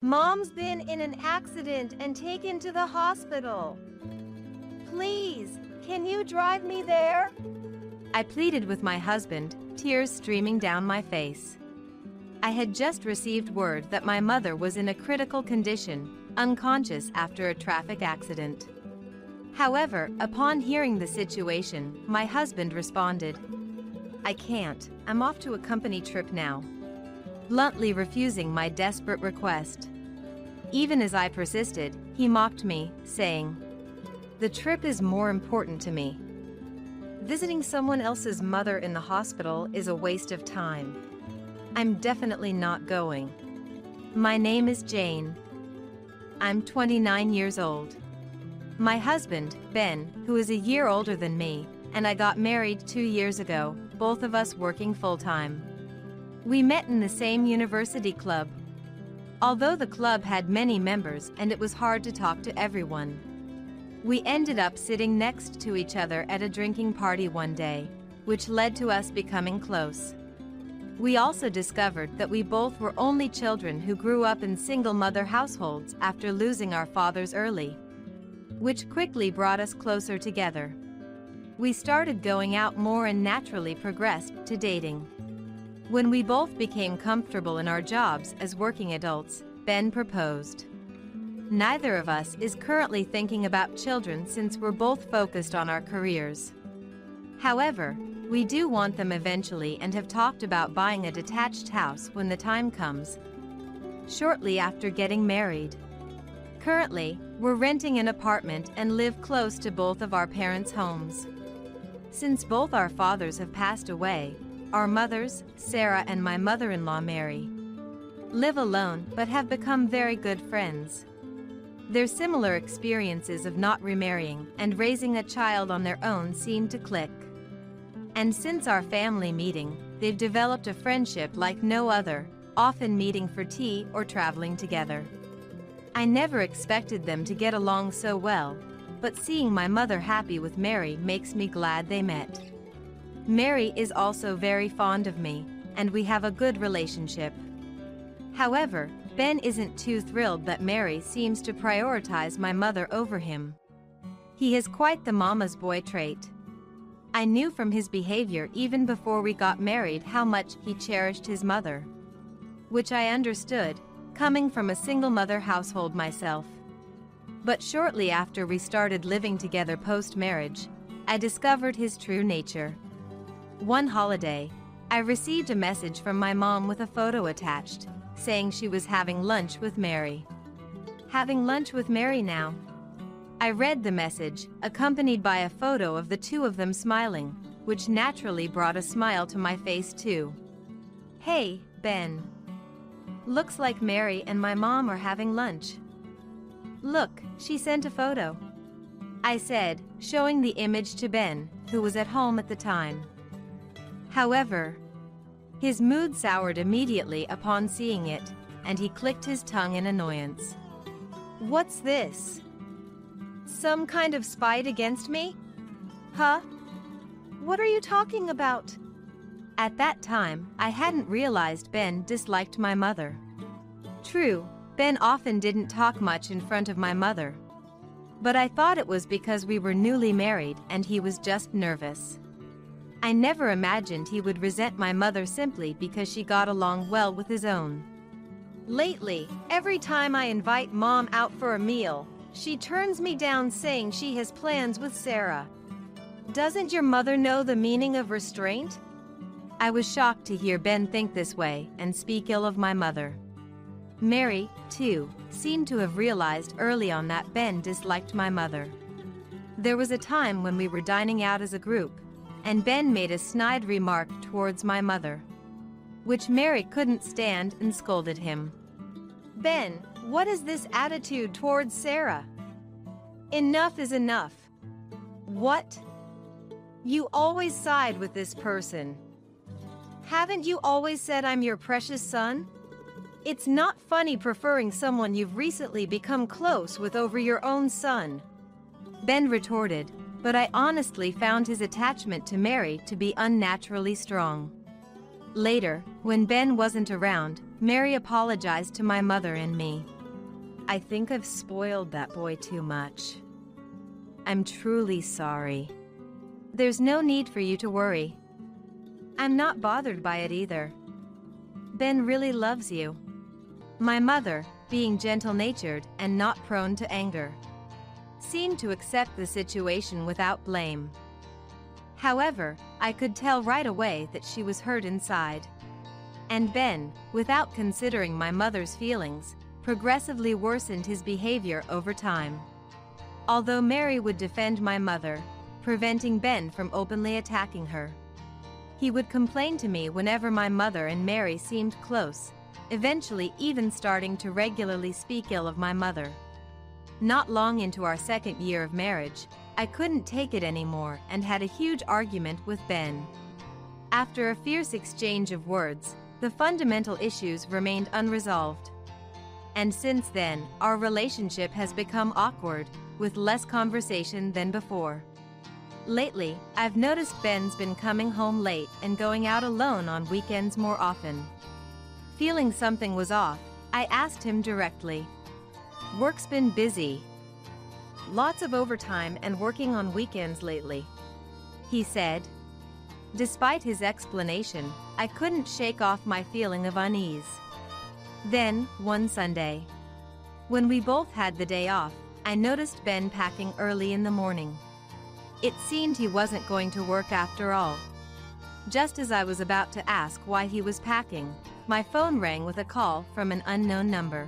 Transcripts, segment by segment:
Mom's been in an accident and taken to the hospital. Please, can you drive me there? I pleaded with my husband, tears streaming down my face. I had just received word that my mother was in a critical condition, unconscious after a traffic accident. However, upon hearing the situation, my husband responded, "I can't, I'm off to a company trip now," bluntly refusing my desperate request. Even as I persisted, he mocked me, saying, "The trip is more important to me. Visiting someone else's mother in the hospital is a waste of time. I'm definitely not going. My name is Jane. I'm 29 years old. My husband, Ben, who is a year older than me, and I got married 2 years ago, both of us working full-time. We met in the same university club. Although the club had many members and it was hard to talk to everyone, we ended up sitting next to each other at a drinking party one day, which led to us becoming close. We also discovered that we both were only children who grew up in single-mother households after losing our fathers early, which quickly brought us closer together. We started going out more and naturally progressed to dating. When we both became comfortable in our jobs as working adults, Ben proposed. Neither of us is currently thinking about children since we're both focused on our careers. However, we do want them eventually and have talked about buying a detached house when the time comes, shortly after getting married. Currently, we're renting an apartment and live close to both of our parents' homes. Since both our fathers have passed away, our mothers, Sarah and my mother-in-law Mary, live alone but have become very good friends. Their similar experiences of not remarrying and raising a child on their own seem to click. And since our family meeting, they've developed a friendship like no other, often meeting for tea or traveling together. I never expected them to get along so well, but seeing my mother happy with Mary makes me glad they met. Mary is also very fond of me, and we have a good relationship. However, Ben isn't too thrilled that Mary seems to prioritize my mother over him. He has quite the mama's boy trait. I knew from his behavior even before we got married how much he cherished his mother, which I understood, coming from a single-mother household myself. But shortly after we started living together post-marriage, I discovered his true nature. One holiday, I received a message from my mom with a photo attached, saying she was having lunch with Mary. Having lunch with Mary now? I read the message, accompanied by a photo of the two of them smiling, which naturally brought a smile to my face too. "Hey, Ben. Looks like Mary and my mom are having lunch. Look, she sent a photo," I said, showing the image to Ben, who was at home at the time. However, his mood soured immediately upon seeing it, and he clicked his tongue in annoyance. "What's this? Some kind of spite against me? Huh? What are you talking about?" At that time, I hadn't realized Ben disliked my mother. True, Ben often didn't talk much in front of my mother, but I thought it was because we were newly married and he was just nervous. I never imagined he would resent my mother simply because she got along well with his own. "Lately, every time I invite Mom out for a meal, she turns me down saying she has plans with Sarah. Doesn't your mother know the meaning of restraint?" I was shocked to hear Ben think this way and speak ill of my mother. Mary, too, seemed to have realized early on that Ben disliked my mother. There was a time when we were dining out as a group, and Ben made a snide remark towards my mother, which Mary couldn't stand and scolded him. "Ben, what is this attitude towards Sarah? Enough is enough. What? You always side with this person. Haven't you always said I'm your precious son? It's not funny preferring someone you've recently become close with over your own son," Ben retorted, but I honestly found his attachment to Mary to be unnaturally strong. Later, when Ben wasn't around, Mary apologized to my mother and me. I think I've spoiled that boy too much. I'm truly sorry. There's no need for you to worry. I'm not bothered by it either. Ben really loves you. My mother, being gentle-natured and not prone to anger, seemed to accept the situation without blame. However, I could tell right away that she was hurt inside. And Ben, without considering my mother's feelings, progressively worsened his behavior over time. Although Mary would defend my mother, preventing Ben from openly attacking her, he would complain to me whenever my mother and Mary seemed close, eventually even starting to regularly speak ill of my mother. Not long into our second year of marriage, I couldn't take it anymore and had a huge argument with Ben. After a fierce exchange of words, the fundamental issues remained unresolved. And since then, our relationship has become awkward, with less conversation than before. Lately, I've noticed Ben's been coming home late and going out alone on weekends more often. Feeling something was off, I asked him directly. Work's been busy. Lots of overtime and working on weekends lately, he said. Despite his explanation, I couldn't shake off my feeling of unease. Then, one Sunday, when we both had the day off, I noticed Ben packing early in the morning. It seemed he wasn't going to work after all. Just as I was about to ask why he was packing, my phone rang with a call from an unknown number.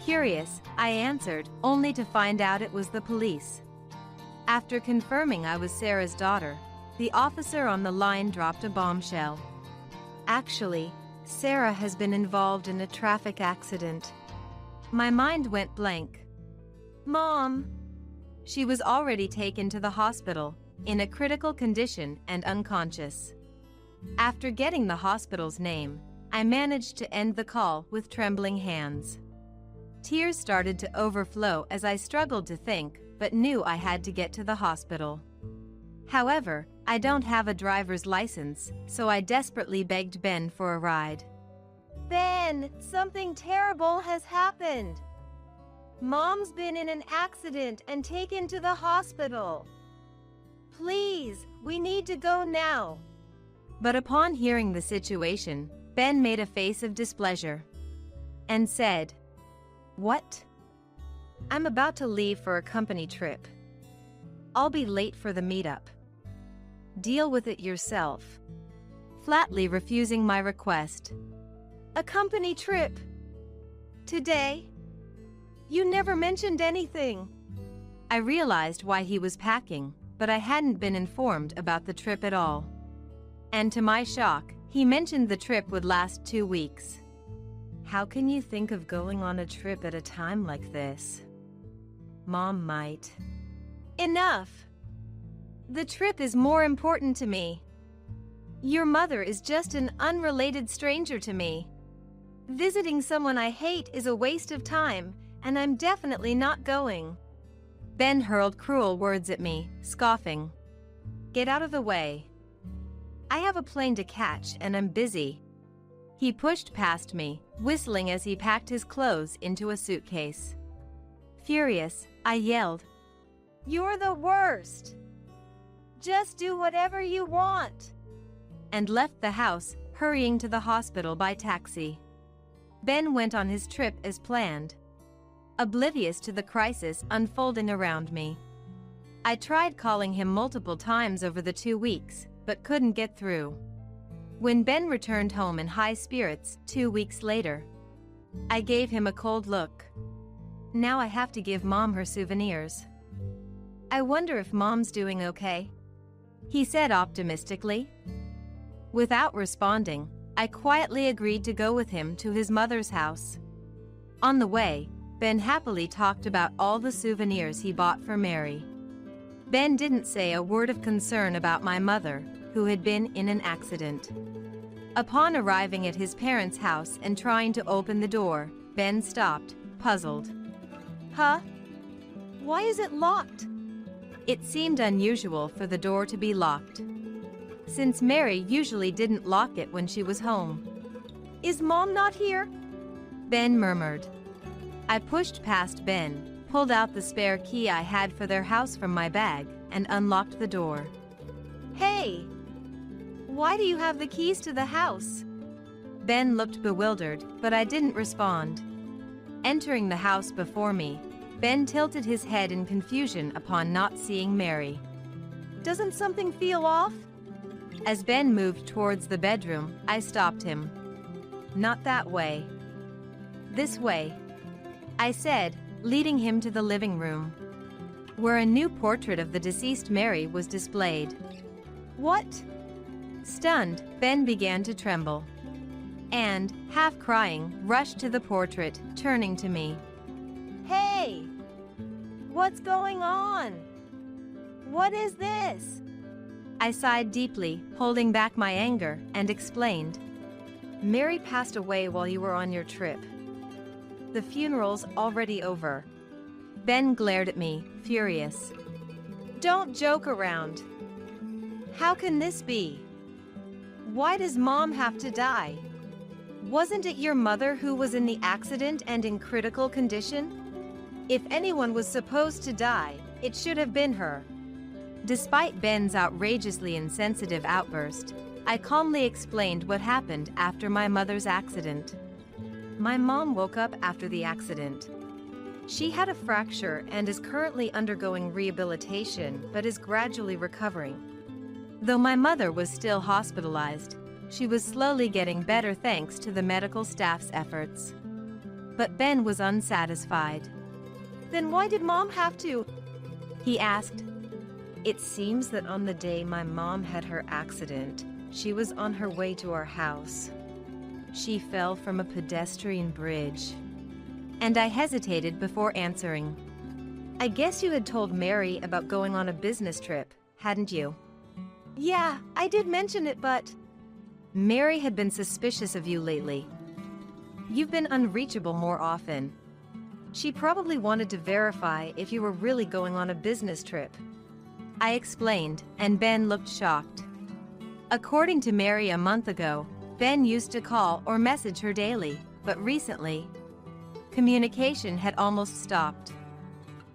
Curious, I answered, only to find out it was the police. After confirming I was Sarah's daughter, the officer on the line dropped a bombshell. Actually, Sarah has been involved in a traffic accident. My mind went blank. Mom! She was already taken to the hospital, in a critical condition and unconscious. After getting the hospital's name, I managed to end the call with trembling hands. Tears started to overflow as I struggled to think, but knew I had to get to the hospital. However, I don't have a driver's license, so I desperately begged Ben for a ride. Ben, something terrible has happened. Mom's been in an accident and taken to the hospital. Please, we need to go now. But upon hearing the situation, Ben made a face of displeasure and said, What? I'm about to leave for a company trip. I'll be late for the meetup. Deal with it yourself. Flatly refusing my request. A company trip? Today? You never mentioned anything. I realized why he was packing, but I hadn't been informed about the trip at all. And to my shock, he mentioned the trip would last 2 weeks. How can you think of going on a trip at a time like this? Mom might. Enough! The trip is more important to me. Your mother is just an unrelated stranger to me. Visiting someone I hate is a waste of time, and I'm definitely not going. Ben hurled cruel words at me, scoffing. Get out of the way. I have a plane to catch and I'm busy. He pushed past me, whistling as he packed his clothes into a suitcase. Furious, I yelled, You're the worst! Just do whatever you want! And left the house, hurrying to the hospital by taxi. Ben went on his trip as planned, oblivious to the crisis unfolding around me. I tried calling him multiple times over the 2 weeks, but couldn't get through. When Ben returned home in high spirits 2 weeks later, I gave him a cold look. Now I have to give Mom her souvenirs. I wonder if Mom's doing okay, he said optimistically. Without responding, I quietly agreed to go with him to his mother's house. On the way, Ben happily talked about all the souvenirs he bought for Mary. Ben didn't say a word of concern about my mother, who had been in an accident. Upon arriving at his parents' house and trying to open the door, Ben stopped, puzzled. Huh? Why is it locked? It seemed unusual for the door to be locked, since Mary usually didn't lock it when she was home. Is Mom not here? Ben murmured. I pushed past Ben, pulled out the spare key I had for their house from my bag, and unlocked the door. Hey! Why do you have the keys to the house? Ben looked bewildered, but I didn't respond. Entering the house before me, Ben tilted his head in confusion upon not seeing Mary. Doesn't something feel off? As Ben moved towards the bedroom, I stopped him. Not that way. This way, I said, leading him to the living room, where a new portrait of the deceased Mary was displayed. What? Stunned, Ben began to tremble. And, half crying, rushed to the portrait, turning to me. Hey! What's going on? What is this? I sighed deeply, holding back my anger, and explained. Mary passed away while you were on your trip. The funeral's already over. Ben glared at me, furious. Don't joke around. How can this be? Why does Mom have to die? Wasn't it your mother who was in the accident and in critical condition? If anyone was supposed to die, it should have been her. Despite Ben's outrageously insensitive outburst, I calmly explained what happened after my mother's accident. My mom woke up after the accident. She had a fracture and is currently undergoing rehabilitation but is gradually recovering. Though my mother was still hospitalized, she was slowly getting better thanks to the medical staff's efforts. But Ben was unsatisfied. Then why did Mom have to? He asked. It seems that on the day my mom had her accident, she was on her way to our house. She fell from a pedestrian bridge. And I hesitated before answering. I guess you had told Mary about going on a business trip, hadn't you? Yeah, I did mention it, but... Mary had been suspicious of you lately. You've been unreachable more often. She probably wanted to verify if you were really going on a business trip. I explained, and Ben looked shocked. According to Mary a month ago, Ben used to call or message her daily, but recently, communication had almost stopped.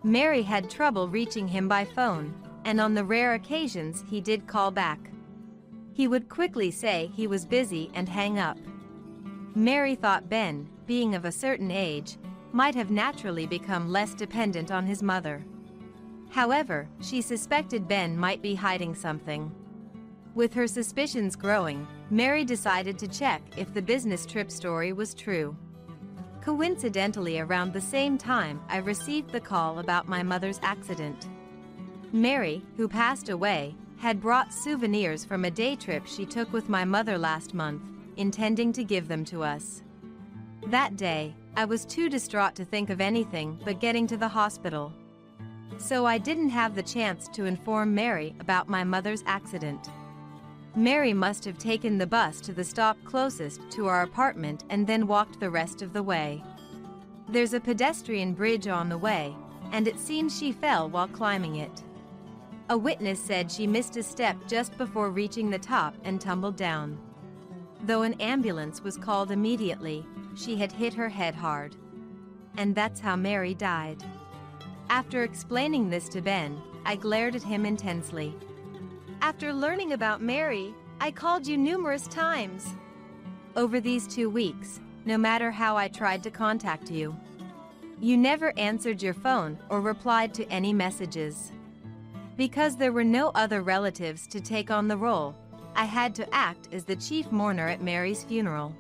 Mary had trouble reaching him by phone, and on the rare occasions he did call back, he would quickly say he was busy and hang up. Mary thought Ben, being of a certain age, might have naturally become less dependent on his mother. However, she suspected Ben might be hiding something. With her suspicions growing, Mary decided to check if the business trip story was true. Coincidentally, around the same time, I received the call about my mother's accident. Mary, who passed away, had brought souvenirs from a day trip she took with my mother last month, intending to give them to us. That day, I was too distraught to think of anything but getting to the hospital. So I didn't have the chance to inform Mary about my mother's accident. Mary must have taken the bus to the stop closest to our apartment and then walked the rest of the way. There's a pedestrian bridge on the way, and it seems she fell while climbing it. A witness said she missed a step just before reaching the top and tumbled down. Though an ambulance was called immediately, she had hit her head hard. And that's how Mary died. After explaining this to Ben, I glared at him intensely. After learning about Mary, I called you numerous times. Over these 2 weeks, no matter how I tried to contact you, you never answered your phone or replied to any messages. Because there were no other relatives to take on the role, I had to act as the chief mourner at Mary's funeral.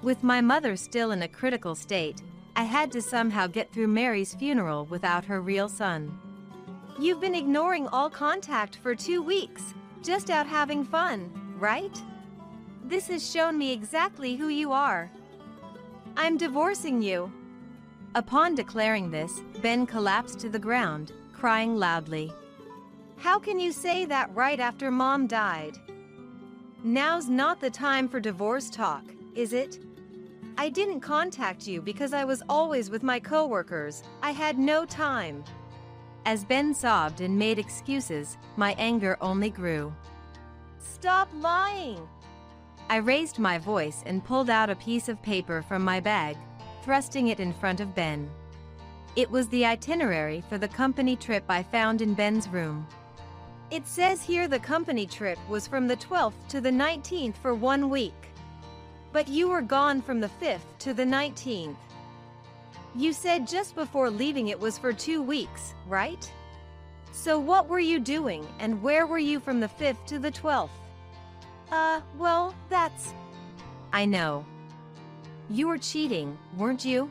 With my mother still in a critical state, I had to somehow get through Mary's funeral without her real son. You've been ignoring all contact for 2 weeks, just out having fun, right? This has shown me exactly who you are. I'm divorcing you. Upon declaring this, Ben collapsed to the ground, crying loudly. How can you say that right after Mom died? Now's not the time for divorce talk, is it? I didn't contact you because I was always with my coworkers. I had no time. As Ben sobbed and made excuses, my anger only grew. Stop lying! I raised my voice and pulled out a piece of paper from my bag, thrusting it in front of Ben. It was the itinerary for the company trip I found in Ben's room. It says here the company trip was from the 12th to the 19th for 1 week. But you were gone from the 5th to the 19th. You said just before leaving it was for 2 weeks, right? So what were you doing and where were you from the 5th to the 12th? Well, that's... I know. You were cheating, weren't you?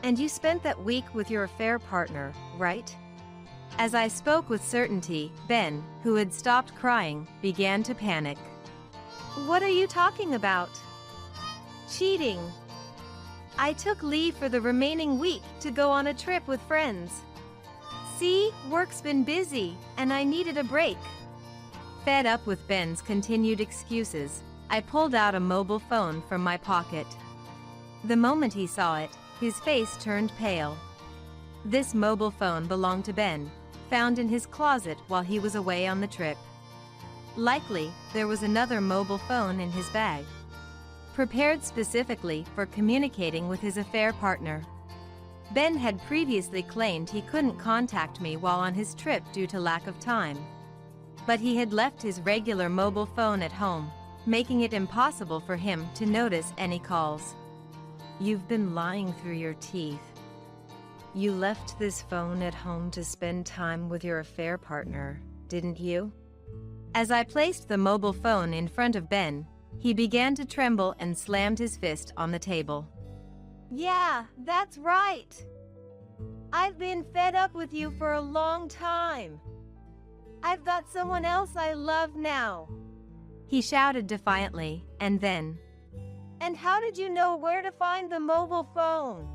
And you spent that week with your affair partner, right? As I spoke with certainty, Ben, who had stopped crying, began to panic. What are you talking about? Cheating. I took leave for the remaining week to go on a trip with friends. See, work's been busy, and I needed a break. Fed up with Ben's continued excuses, I pulled out a mobile phone from my pocket. The moment he saw it, his face turned pale. This mobile phone belonged to Ben, found in his closet while he was away on the trip. Likely, there was another mobile phone in his bag, prepared specifically for communicating with his affair partner. Ben had previously claimed he couldn't contact me while on his trip due to lack of time. But he had left his regular mobile phone at home, making it impossible for him to notice any calls. You've been lying through your teeth. You left this phone at home to spend time with your affair partner, didn't you? As I placed the mobile phone in front of Ben, he began to tremble and slammed his fist on the table. Yeah, that's right. I've been fed up with you for a long time. I've got someone else I love now. He shouted defiantly, and then, and how did you know where to find the mobile phone?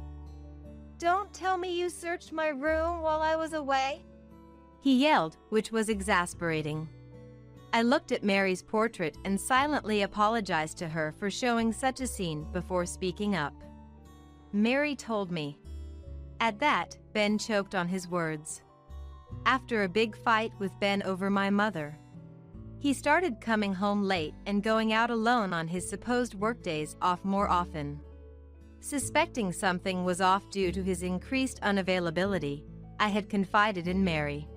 Don't tell me you searched my room while I was away. He yelled, which was exasperating. I looked at Mary's portrait and silently apologized to her for showing such a scene before speaking up. Mary told me. At that, Ben choked on his words. After a big fight with Ben over my mother, he started coming home late and going out alone on his supposed workdays off more often. Suspecting something was off due to his increased unavailability, I had confided in Mary.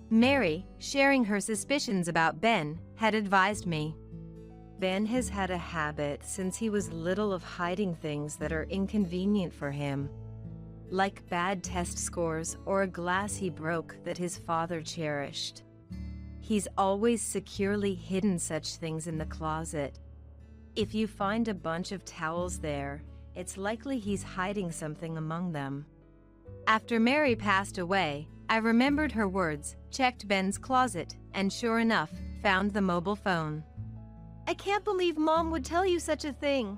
Mary, sharing her suspicions about Ben, had advised me. Ben has had a habit since he was little of hiding things that are inconvenient for him, like bad test scores or a glass he broke that his father cherished. He's always securely hidden such things in the closet. If you find a bunch of towels there, it's likely he's hiding something among them. After Mary passed away, I remembered her words, checked Ben's closet, and sure enough, found the mobile phone. I can't believe Mom would tell you such a thing.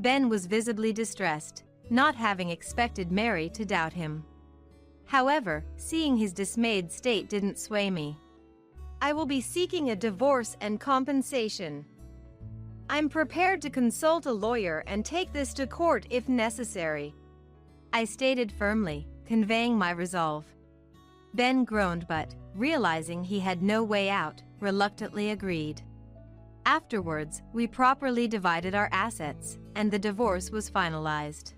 Ben was visibly distressed, not having expected Mary to doubt him. However, seeing his dismayed state didn't sway me. I will be seeking a divorce and compensation. I'm prepared to consult a lawyer and take this to court if necessary, I stated firmly, conveying my resolve. Ben groaned but, realizing he had no way out, reluctantly agreed. Afterwards, we properly divided our assets, and the divorce was finalized.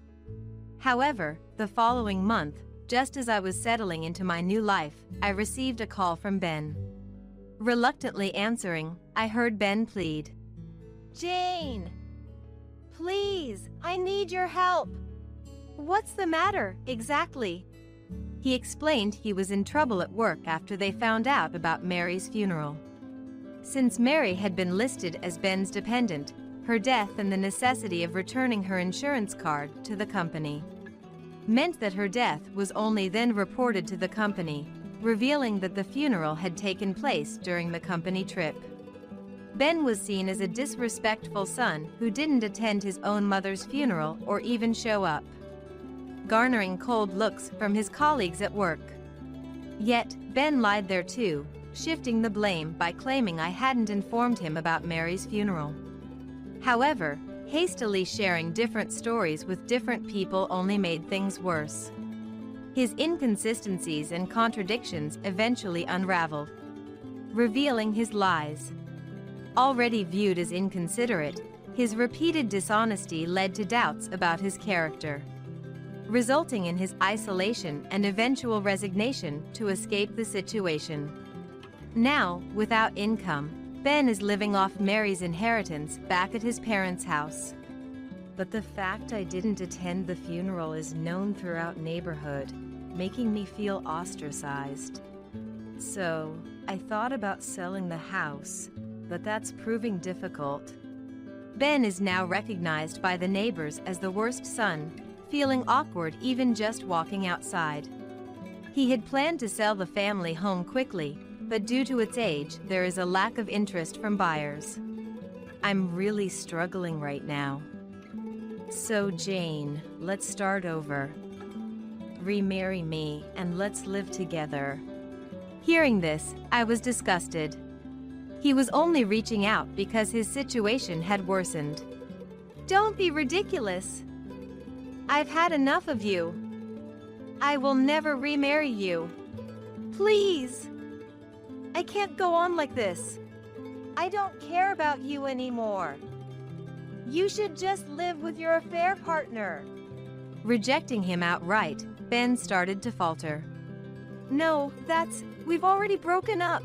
However, the following month, just as I was settling into my new life, I received a call from Ben. Reluctantly answering, I heard Ben plead. Jane! Please, I need your help. What's the matter, exactly? He explained he was in trouble at work after they found out about Mary's funeral. Since Mary had been listed as Ben's dependent, her death and the necessity of returning her insurance card to the company meant that her death was only then reported to the company, revealing that the funeral had taken place during the company trip. Ben was seen as a disrespectful son who didn't attend his own mother's funeral or even show up, garnering cold looks from his colleagues at work. Yet, Ben lied there too, shifting the blame by claiming I hadn't informed him about Mary's funeral. However, hastily sharing different stories with different people only made things worse. His inconsistencies and contradictions eventually unraveled, revealing his lies. Already viewed as inconsiderate, His repeated dishonesty led to doubts about his character, resulting in his isolation and eventual resignation to escape the situation. Now, without income, Ben is living off Mary's inheritance back at his parents' house. But the fact I didn't attend the funeral is known throughout neighborhood, making me feel ostracized. So, I thought about selling the house, but that's proving difficult. Ben is now recognized by the neighbors as the worst son, feeling awkward even just walking outside. He had planned to sell the family home quickly, but due to its age, there is a lack of interest from buyers. I'm really struggling right now. So Jane, let's start over. Remarry me and let's live together. Hearing this, I was disgusted. He was only reaching out because his situation had worsened. Don't be ridiculous. I've had enough of you. I will never remarry you. Please. I can't go on like this. I don't care about you anymore. You should just live with your affair partner. Rejecting him outright, Ben started to falter. No, we've already broken up.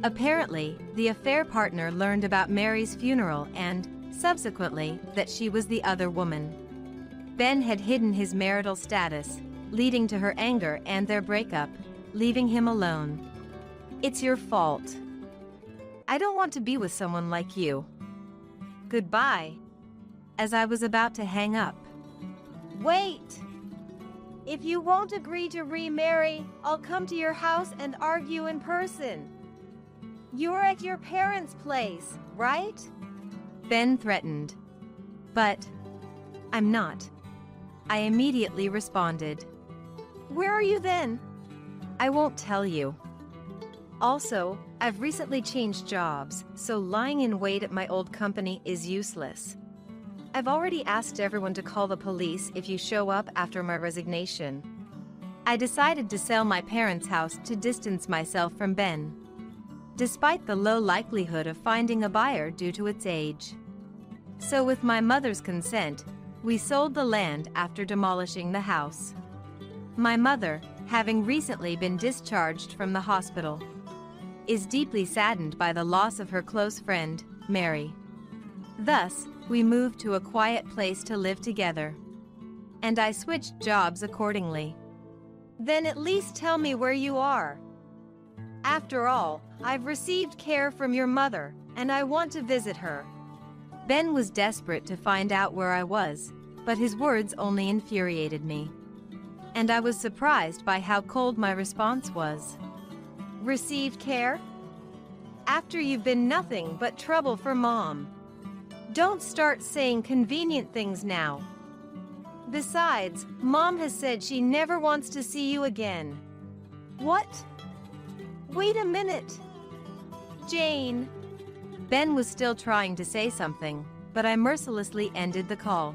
Apparently, the affair partner learned about Mary's funeral and, subsequently, that she was the other woman. Ben had hidden his marital status, leading to her anger and their breakup, leaving him alone. It's your fault. I don't want to be with someone like you. Goodbye. As I was about to hang up. Wait! If you won't agree to remarry, I'll come to your house and argue in person. You're at your parents' place, right? Ben threatened. But I'm not. I immediately responded. Where are you then? I won't tell you. Also, I've recently changed jobs, so lying in wait at my old company is useless. I've already asked everyone to call the police if you show up after my resignation. I decided to sell my parents' house to distance myself from Ben, despite the low likelihood of finding a buyer due to its age. So with my mother's consent, we sold the land after demolishing the house. My mother, having recently been discharged from the hospital, is deeply saddened by the loss of her close friend, Mary. Thus, we moved to a quiet place to live together. And I switched jobs accordingly. Then at least tell me where you are. After all, I've received care from your mother, and I want to visit her. Ben was desperate to find out where I was, but his words only infuriated me. And I was surprised by how cold my response was. Received care? After you've been nothing but trouble for Mom. Don't start saying convenient things now. Besides, Mom has said she never wants to see you again. What? Wait a minute. Jane. Ben was still trying to say something, but I mercilessly ended the call.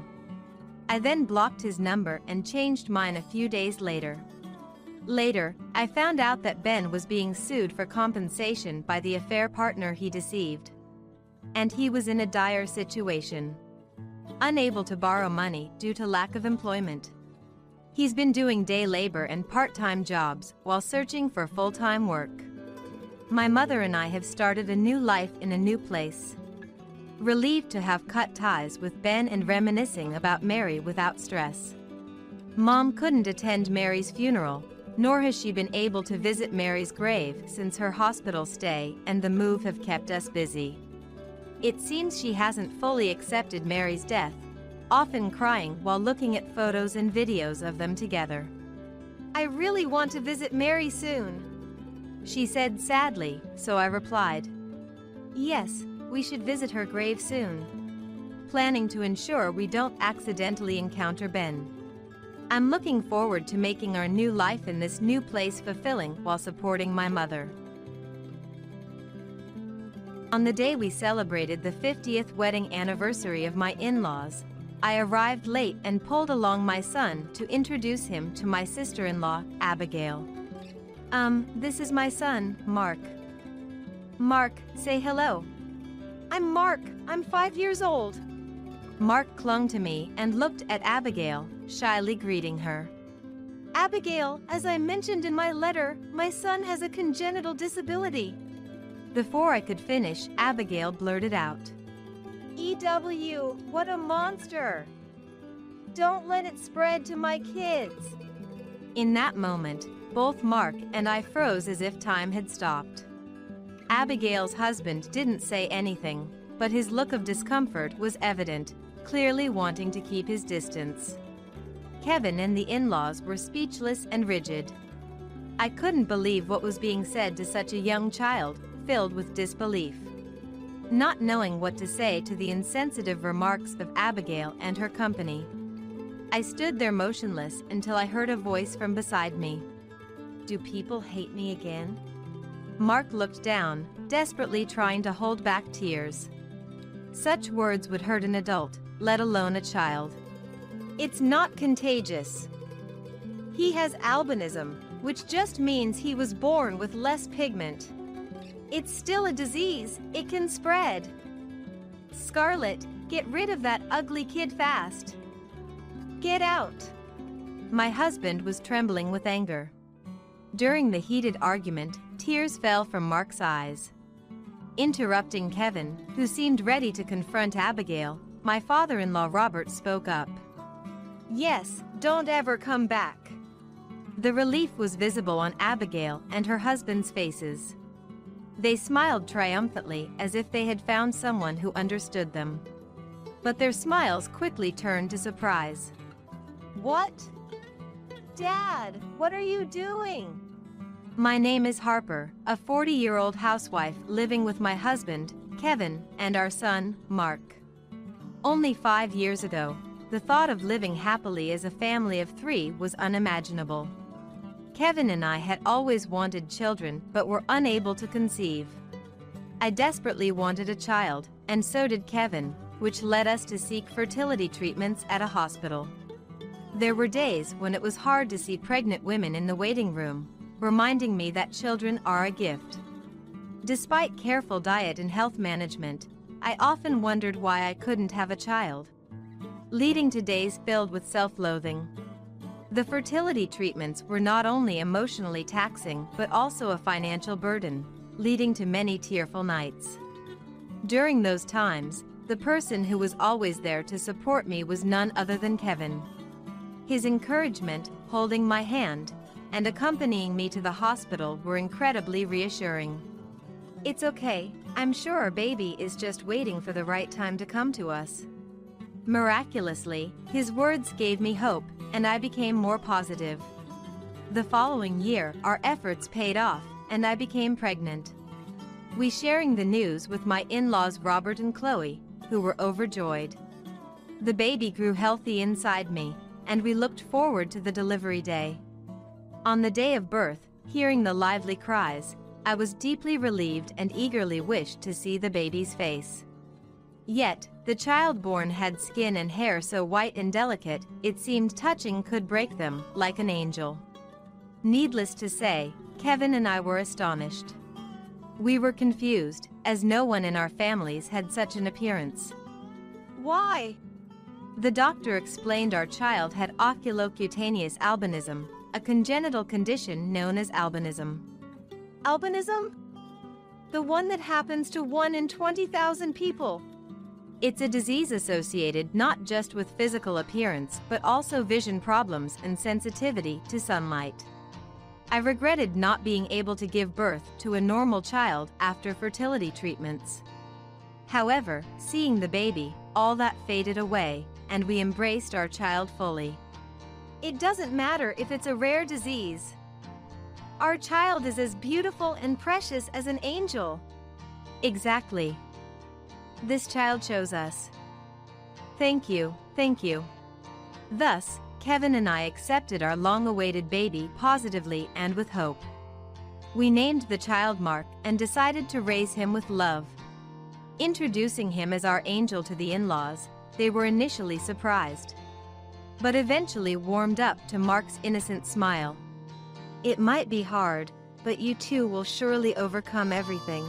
I then blocked his number and changed mine a few days later. Later, I found out that Ben was being sued for compensation by the affair partner he deceived. And he was in a dire situation, unable to borrow money due to lack of employment. He's been doing day labor and part-time jobs while searching for full-time work. My mother and I have started a new life in a new place. Relieved to have cut ties with Ben and reminiscing about Mary without stress. Mom couldn't attend Mary's funeral, nor has she been able to visit Mary's grave since her hospital stay and the move have kept us busy. It seems she hasn't fully accepted Mary's death, often crying while looking at photos and videos of them together. I really want to visit Mary soon, she said sadly, so I replied. Yes, we should visit her grave soon, planning to ensure we don't accidentally encounter Ben. I'm looking forward to making our new life in this new place fulfilling while supporting my mother. On the day we celebrated the 50th wedding anniversary of my in-laws, I arrived late and pulled along my son to introduce him to my sister-in-law, Abigail. This is my son, Mark. Mark, say hello. I'm Mark. I'm 5 years old. Mark clung to me and looked at Abigail, shyly greeting her. Abigail, as I mentioned in my letter, my son has a congenital disability. Before I could finish, Abigail blurted out, EW, what a monster! Don't let it spread to my kids. In that moment, both Mark and I froze as if time had stopped. Abigail's husband didn't say anything, but his look of discomfort was evident, clearly wanting to keep his distance. Kevin and the in-laws were speechless and rigid. I couldn't believe what was being said to such a young child, filled with disbelief. Not knowing what to say to the insensitive remarks of Abigail and her company, I stood there motionless until I heard a voice from beside me. Do people hate me again? Mark looked down, desperately trying to hold back tears. Such words would hurt an adult, let alone a child. It's not contagious. He has albinism, which just means he was born with less pigment. It's still a disease, it can spread. Scarlett, get rid of that ugly kid fast. Get out. My husband was trembling with anger. During the heated argument, tears fell from Mark's eyes. Interrupting Kevin, who seemed ready to confront Abigail, my father-in-law Robert spoke up. Yes, don't ever come back. The relief was visible on Abigail and her husband's faces. They smiled triumphantly as if they had found someone who understood them. But their smiles quickly turned to surprise. What? Dad, what are you doing? My name is Harper, a 40-year-old housewife living with my husband, Kevin, and our son, Mark. Only 5 years ago, the thought of living happily as a family of 3 was unimaginable. Kevin and I had always wanted children but were unable to conceive. I desperately wanted a child, and so did Kevin, which led us to seek fertility treatments at a hospital. There were days when it was hard to see pregnant women in the waiting room, reminding me that children are a gift. Despite careful diet and health management, I often wondered why I couldn't have a child, leading to days filled with self-loathing. The fertility treatments were not only emotionally taxing but also a financial burden, leading to many tearful nights. During those times, the person who was always there to support me was none other than Kevin. His encouragement, holding my hand, and accompanying me to the hospital were incredibly reassuring. It's okay, I'm sure our baby is just waiting for the right time to come to us. Miraculously, his words gave me hope, and I became more positive. The following year, our efforts paid off, and I became pregnant. We sharing the news with my in-laws Robert and Chloe, who were overjoyed. The baby grew healthy inside me, and we looked forward to the delivery day. On the day of birth, hearing the lively cries, I was deeply relieved and eagerly wished to see the baby's face. Yet, the child born had skin and hair so white and delicate, it seemed touching could break them, like an angel. Needless to say, Kevin and I were astonished. We were confused, as no one in our families had such an appearance. Why? The doctor explained our child had oculocutaneous albinism, a congenital condition known as albinism. Albinism? The one that happens to 1 in 20,000 people. It's a disease associated not just with physical appearance but also vision problems and sensitivity to sunlight. I regretted not being able to give birth to a normal child after fertility treatments. However, seeing the baby, all that faded away, and we embraced our child fully. It doesn't matter if it's a rare disease. Our child is as beautiful and precious as an angel. Exactly. This child chose us. Thank you, thank you. Thus, Kevin and I accepted our long-awaited baby positively and with hope. We named the child Mark and decided to raise him with love. Introducing him as our angel to the in-laws, they were initially surprised, but eventually warmed up to Mark's innocent smile. It might be hard, but you two will surely overcome everything.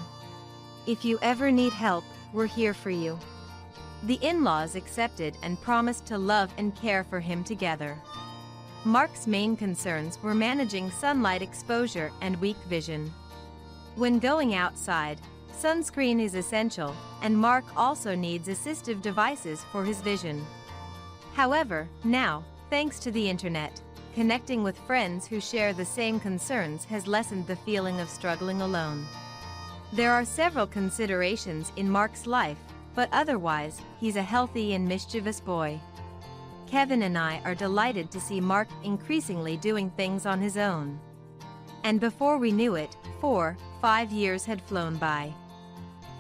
If you ever need help, we're here for you." The in-laws accepted and promised to love and care for him together. Mark's main concerns were managing sunlight exposure and weak vision. When going outside, sunscreen is essential, and Mark also needs assistive devices for his vision. However, now, thanks to the internet, connecting with friends who share the same concerns has lessened the feeling of struggling alone. There are several considerations in Mark's life, but otherwise, he's a healthy and mischievous boy. Kevin and I are delighted to see Mark increasingly doing things on his own. And before we knew it, 4-5 years had flown by.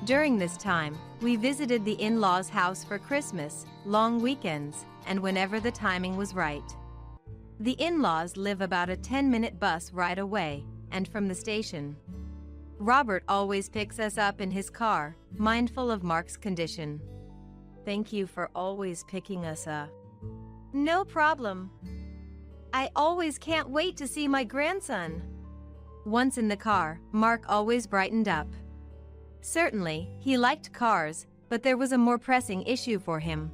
During this time, we visited the in-laws' house for Christmas, long weekends, and whenever the timing was right. The in-laws live about a 10-minute bus ride away, and from the station. Robert always picks us up in his car, mindful of Mark's condition. "Thank you for always picking us up." "No problem. I always can't wait to see my grandson." Once in the car, Mark always brightened up. Certainly, he liked cars, but there was a more pressing issue for him: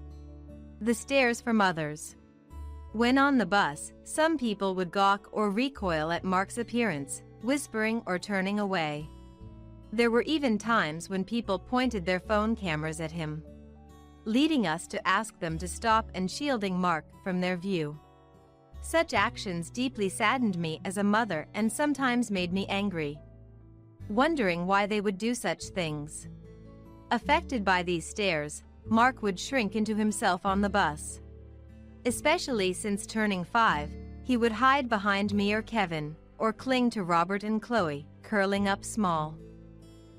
the stares from others. When on the bus, some people would gawk or recoil at Mark's appearance, whispering or turning away. There were even times when people pointed their phone cameras at him, leading us to ask them to stop and shielding Mark from their view. Such actions deeply saddened me as a mother and sometimes made me angry, wondering why they would do such things. Affected by these stares, Mark would shrink into himself on the bus. Especially since turning 5, he would hide behind me or Kevin, or cling to Robert and Chloe, curling up small.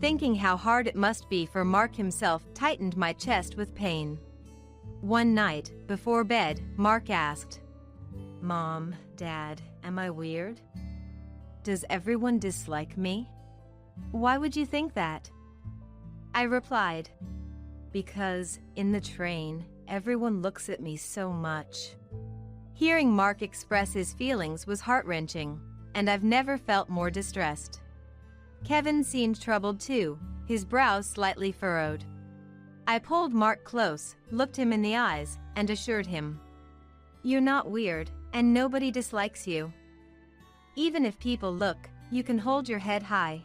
Thinking how hard it must be for Mark himself tightened my chest with pain. One night, before bed, Mark asked, "Mom, Dad, am I weird? Does everyone dislike me? Why would you think that?" I replied, "Because, in the train, everyone looks at me so much." Hearing Mark express his feelings was heart-wrenching, and I've never felt more distressed. Kevin seemed troubled too, his brows slightly furrowed. I pulled Mark close, looked him in the eyes, and assured him, "You're not weird, and nobody dislikes you. Even if people look, you can hold your head high."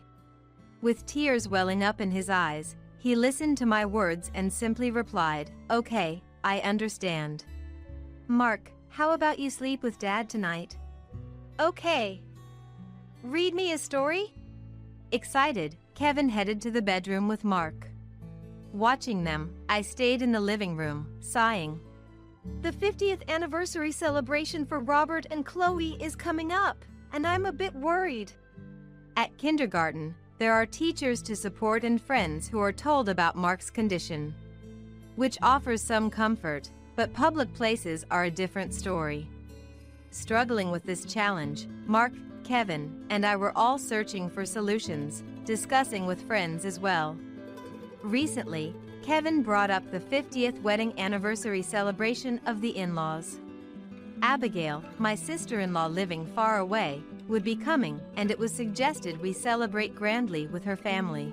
With tears welling up in his eyes, he listened to my words and simply replied, "Okay, I understand. Mark, how about you sleep with Dad tonight?" "Okay. Read me a story?" Excited, Kevin headed to the bedroom with Mark. Watching them, I stayed in the living room, sighing. "The 50th anniversary celebration for Robert and Chloe is coming up, and I'm a bit worried." At kindergarten, there are teachers to support and friends who are told about Mark's condition, which offers some comfort, but public places are a different story. Struggling with this challenge, Mark, Kevin, and I were all searching for solutions, discussing with friends as well. Recently, Kevin brought up the 50th wedding anniversary celebration of the in-laws. Abigail, my sister-in-law living far away, would be coming, and it was suggested we celebrate grandly with her family.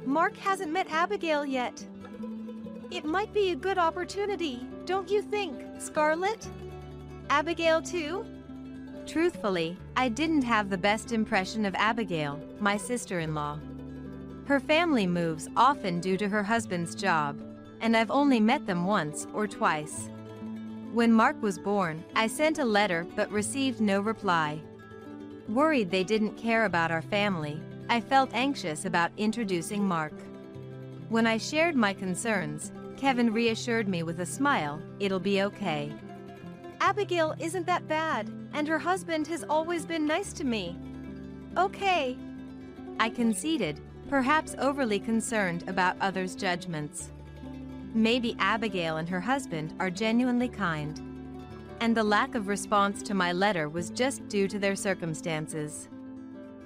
"Mark hasn't met Abigail yet. It might be a good opportunity, don't you think, Scarlett? Abigail too?" Truthfully, I didn't have the best impression of Abigail, my sister-in-law. Her family moves often due to her husband's job, and I've only met them once or twice. When Mark was born, I sent a letter but received no reply. Worried they didn't care about our family, I felt anxious about introducing Mark. When I shared my concerns, Kevin reassured me with a smile, "It'll be okay. Abigail isn't that bad, and her husband has always been nice to me." "Okay." I conceded, perhaps overly concerned about others' judgments. Maybe Abigail and her husband are genuinely kind, and the lack of response to my letter was just due to their circumstances.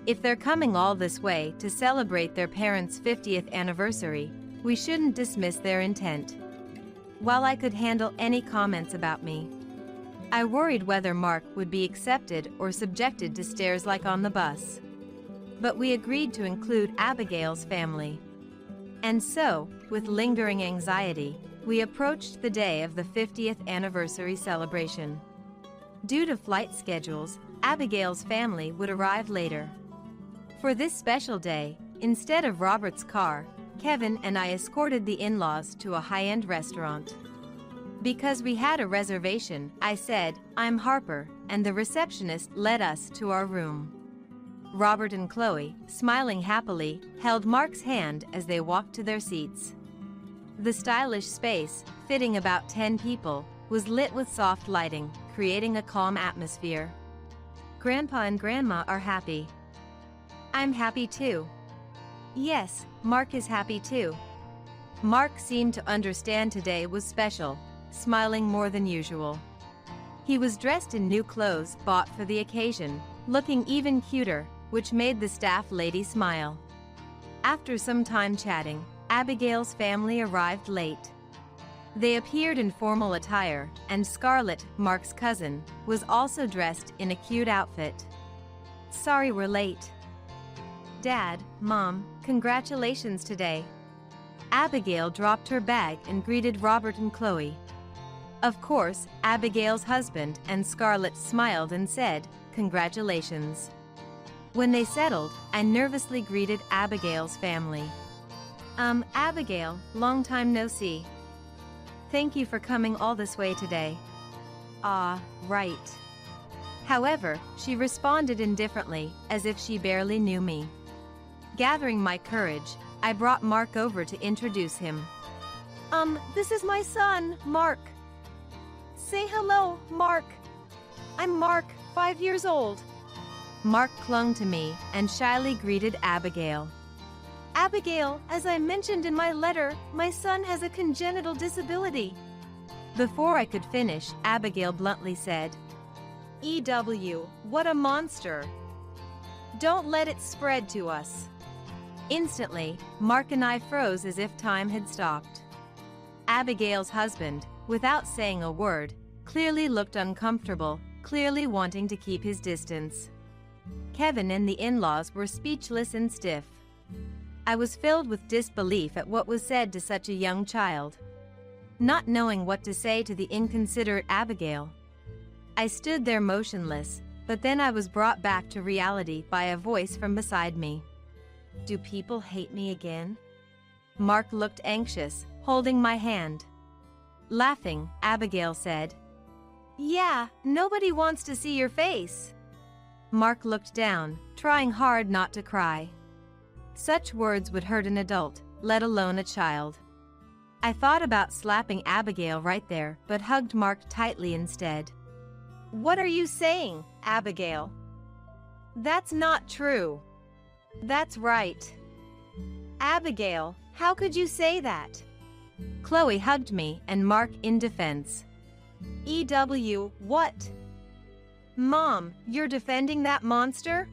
If they're coming all this way to celebrate their parents' 50th anniversary, we shouldn't dismiss their intent. While I could handle any comments about me, I worried whether Mark would be accepted or subjected to stares like on the bus. But we agreed to include Abigail's family. And so, with lingering anxiety, we approached the day of the 50th anniversary celebration. Due to flight schedules, Abigail's family would arrive later. For this special day, instead of Robert's car, Kevin and I escorted the in-laws to a high-end restaurant. Because we had a reservation, I said, "I'm Harper," and the receptionist led us to our room. Robert and Chloe, smiling happily, held Mark's hand as they walked to their seats. The stylish space, fitting about 10 people, was lit with soft lighting, creating a calm atmosphere. Grandpa and Grandma are happy. I'm happy too. Yes, Mark is happy too. Mark seemed to understand today was special, smiling more than usual. He was dressed in new clothes bought for the occasion, looking even cuter, which made the staff lady smile. After some time chatting, Abigail's family arrived late. They appeared in formal attire, and Scarlett, Mark's cousin, was also dressed in a cute outfit. Sorry we're late. Dad, Mom, congratulations today. Abigail dropped her bag and greeted Robert and Chloe. Of course, Abigail's husband and Scarlett smiled and said, "Congratulations." When they settled, I nervously greeted Abigail's family. Abigail, long time no see. Thank you for coming all this way today. Ah, right. However, she responded indifferently, as if she barely knew me. Gathering my courage, I brought Mark over to introduce him. This is my son, Mark. Say hello, Mark. I'm Mark, 5 years old. Mark clung to me and shyly greeted Abigail. Abigail, as I mentioned in my letter, my son has a congenital disability. Before I could finish, Abigail bluntly said, "EW, what a monster. Don't let it spread to us." Instantly, Mark and I froze as if time had stopped. Abigail's husband, without saying a word, clearly looked uncomfortable, clearly wanting to keep his distance. Kevin and the in-laws were speechless and stiff. I was filled with disbelief at what was said to such a young child. Not knowing what to say to the inconsiderate Abigail, I stood there motionless, but then I was brought back to reality by a voice from beside me. Do people hate me again? Mark looked anxious, holding my hand. Laughing, Abigail said, "Yeah, nobody wants to see your face." Mark looked down, trying hard not to cry. Such words would hurt an adult, let alone a child. I thought about slapping Abigail right there, but hugged Mark tightly instead. What are you saying, Abigail? That's not true. That's right. Abigail, how could you say that? Chloe hugged me and Mark in defense. EW, what? Mom, you're defending that monster?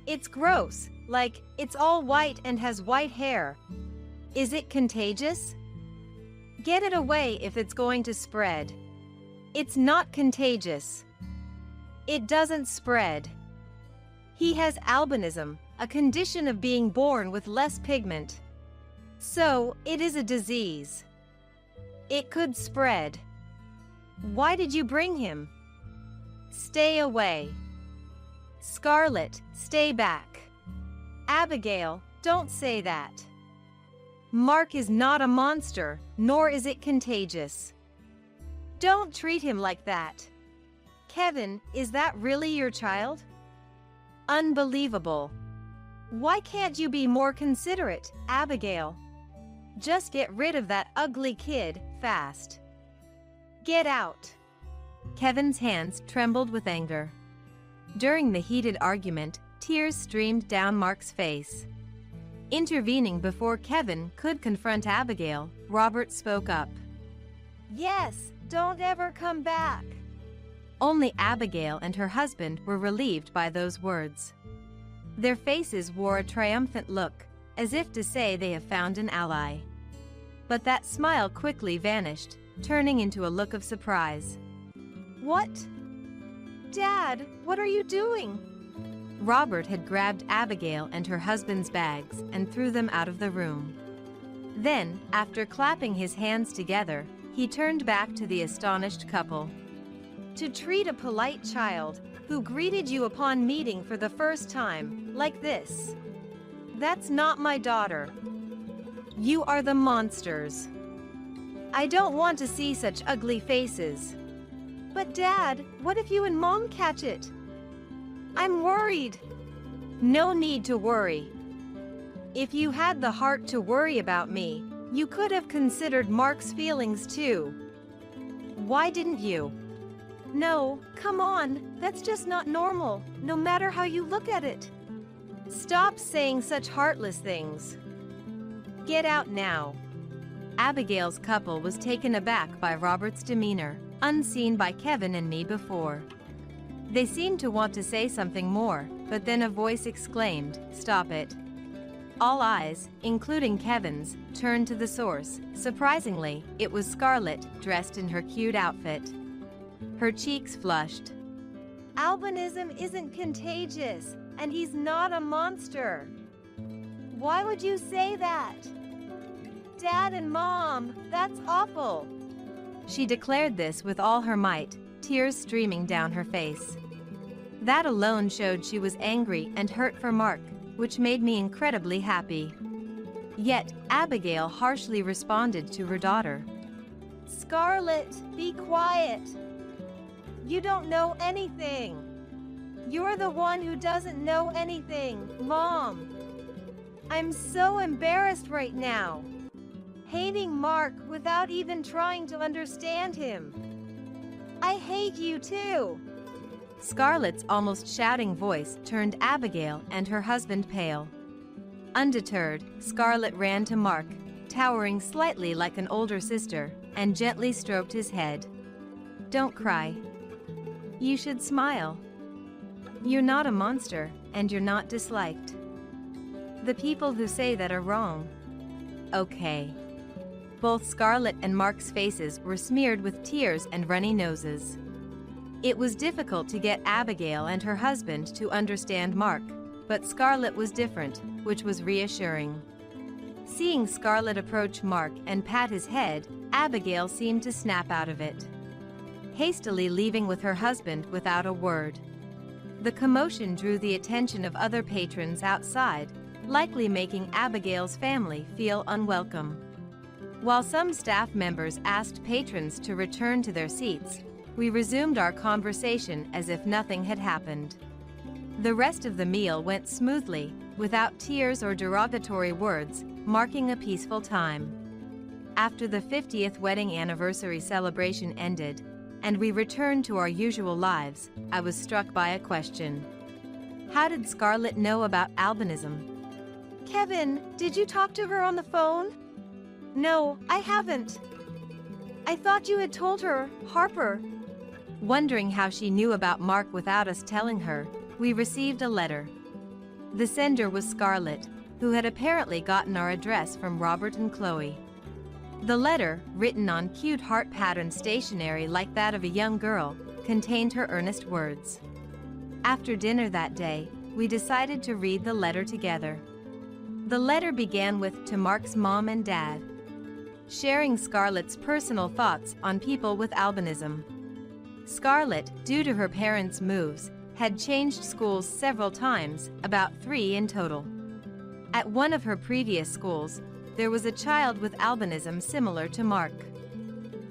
It's gross, like, it's all white and has white hair. Is it contagious? Get it away if it's going to spread. It's not contagious. It doesn't spread. He has albinism, a condition of being born with less pigment. So, it is a disease. It could spread. Why did you bring him? Stay away. Scarlett, stay back. Abigail, don't say that. Mark is not a monster, nor is it contagious. Don't treat him like that. Kevin, is that really your child? Unbelievable. Why can't you be more considerate, Abigail? Just get rid of that ugly kid, fast. Get out. Kevin's hands trembled with anger. During the heated argument, tears streamed down Mark's face. Intervening before Kevin could confront Abigail, Robert spoke up. Yes, don't ever come back. Only Abigail and her husband were relieved by those words. Their faces wore a triumphant look, as if to say they have found an ally. But that smile quickly vanished, turning into a look of surprise. What? Dad, what are you doing? Robert had grabbed Abigail and her husband's bags and threw them out of the room. Then, after clapping his hands together, he turned back to the astonished couple. To treat a polite child who greeted you upon meeting for the first time like this. That's not my daughter. You are the monsters. I don't want to see such ugly faces. But Dad, what if you and Mom catch it? I'm worried. No need to worry. If you had the heart to worry about me, you could have considered Mark's feelings too. Why didn't you? No, come on, that's just not normal, no matter how you look at it. Stop saying such heartless things. Get out now. Abigail's couple was taken aback by Robert's demeanor, unseen by Kevin and me before. They seemed to want to say something more, but then a voice exclaimed, "Stop it." All eyes, including Kevin's, turned to the source. Surprisingly, it was Scarlett, dressed in her cute outfit. Her cheeks flushed. Albinism isn't contagious, and he's not a monster. Why would you say that? Dad and Mom, that's awful. She declared this with all her might, tears streaming down her face. That alone showed she was angry and hurt for Mark, which made me incredibly happy. Yet, Abigail harshly responded to her daughter. Scarlett, be quiet. You don't know anything. You're the one who doesn't know anything, Mom. I'm so embarrassed right now. Hating Mark without even trying to understand him. I hate you too. Scarlett's almost shouting voice turned Abigail and her husband pale. Undeterred, Scarlett ran to Mark, towering slightly like an older sister, and gently stroked his head. Don't cry. You should smile. You're not a monster, and you're not disliked. The people who say that are wrong. Okay. Both Scarlett and Mark's faces were smeared with tears and runny noses. It was difficult to get Abigail and her husband to understand Mark, but Scarlett was different, which was reassuring. Seeing Scarlett approach Mark and pat his head, Abigail seemed to snap out of it, hastily leaving with her husband without a word. The commotion drew the attention of other patrons outside, likely making Abigail's family feel unwelcome. While some staff members asked patrons to return to their seats, we resumed our conversation as if nothing had happened. The rest of the meal went smoothly, without tears or derogatory words, marking a peaceful time. After the 50th wedding anniversary celebration ended, and we returned to our usual lives, I was struck by a question. How did Scarlett know about albinism? Kevin, did you talk to her on the phone? No, I haven't. I thought you had told her, Harper. Wondering how she knew about Mark without us telling her, we received a letter. The sender was Scarlett, who had apparently gotten our address from Robert and Chloe. The letter, written on cute heart pattern stationery like that of a young girl, contained her earnest words. After dinner that day, we decided to read the letter together. The letter began with "To Mark's mom and dad," sharing Scarlett's personal thoughts on people with albinism. Scarlett, due to her parents' moves, had changed schools several times, about 3 in total. At one of her previous schools, there was a child with albinism similar to Mark.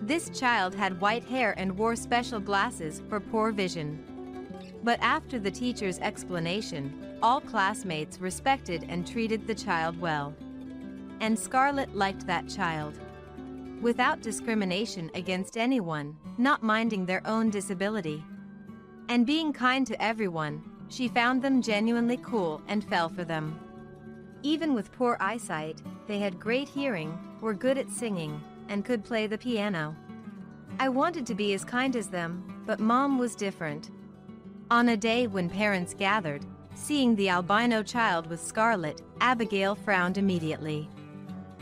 This child had white hair and wore special glasses for poor vision. But after the teacher's explanation, all classmates respected and treated the child well. And Scarlett liked that child. Without discrimination against anyone, not minding their own disability. And being kind to everyone, she found them genuinely cool and fell for them. Even with poor eyesight, they had great hearing, were good at singing, and could play the piano. I wanted to be as kind as them, but Mom was different. On a day when parents gathered, seeing the albino child with Scarlett, Abigail frowned immediately.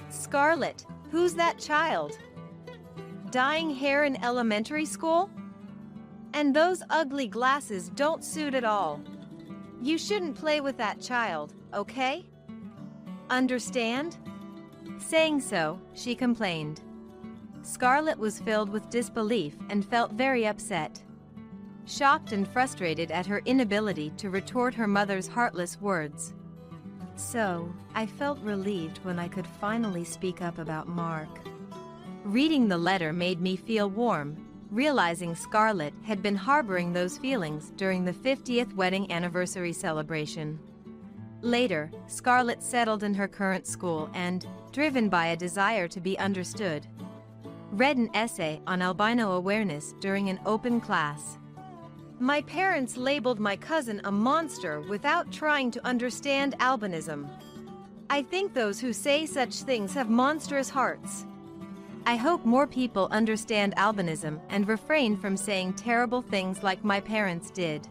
Scarlett, who's that child? Dyeing hair in elementary school? And those ugly glasses don't suit at all. You shouldn't play with that child, okay? Understand? Saying so, she complained. Scarlett was filled with disbelief and felt very upset. Shocked and frustrated at her inability to retort her mother's heartless words. So, I felt relieved when I could finally speak up about Mark. Reading the letter made me feel warm, realizing Scarlett had been harboring those feelings during the 50th wedding anniversary celebration. Later, Scarlett settled in her current school and, driven by a desire to be understood, read an essay on albino awareness during an open class. My parents labeled my cousin a monster without trying to understand albinism. I think those who say such things have monstrous hearts. I hope more people understand albinism and refrain from saying terrible things like my parents did.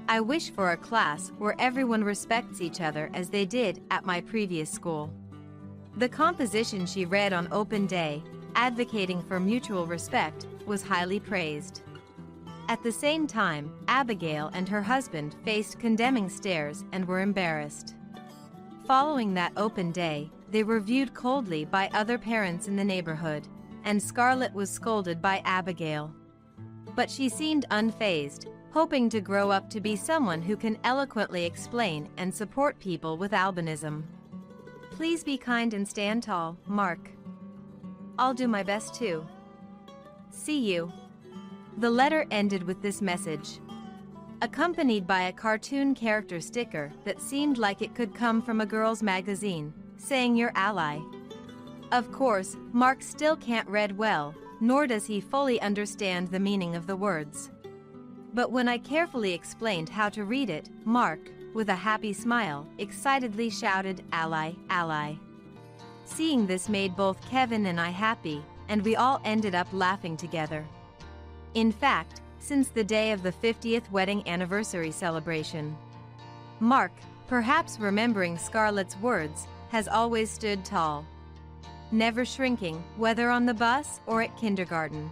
I wish for a class where everyone respects each other as they did at my previous school. The composition she read on open day, advocating for mutual respect, was highly praised. At the same time, Abigail and her husband faced condemning stares and were embarrassed. Following that open day, they were viewed coldly by other parents in the neighborhood, and Scarlett was scolded by Abigail. But she seemed unfazed, hoping to grow up to be someone who can eloquently explain and support people with albinism. Please be kind and stand tall, Mark. I'll do my best too. See you. The letter ended with this message, accompanied by a cartoon character sticker that seemed like it could come from a girl's magazine, saying your ally. Of course, Mark still can't read well, nor does he fully understand the meaning of the words. But when I carefully explained how to read it, Mark, with a happy smile, excitedly shouted, "Ally, ally." Seeing this made both Kevin and I happy, and we all ended up laughing together. In fact, since the day of the 50th wedding anniversary celebration, Mark, perhaps remembering Scarlett's words, has always stood tall, never shrinking, whether on the bus or at kindergarten.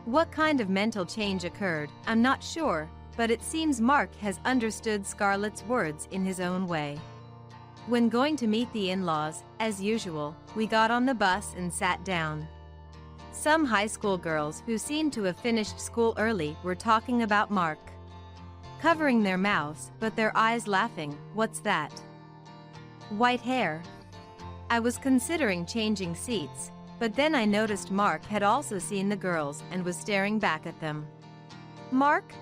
What kind of mental change occurred, I'm not sure, but it seems Mark has understood Scarlett's words in his own way. When going to meet the in-laws, as usual, we got on the bus and sat down. Some high school girls who seemed to have finished school early were talking about Mark, covering their mouths but their eyes laughing. What's that? White hair. I was considering changing seats, but then I noticed Mark had also seen the girls and was staring back at them. Mark?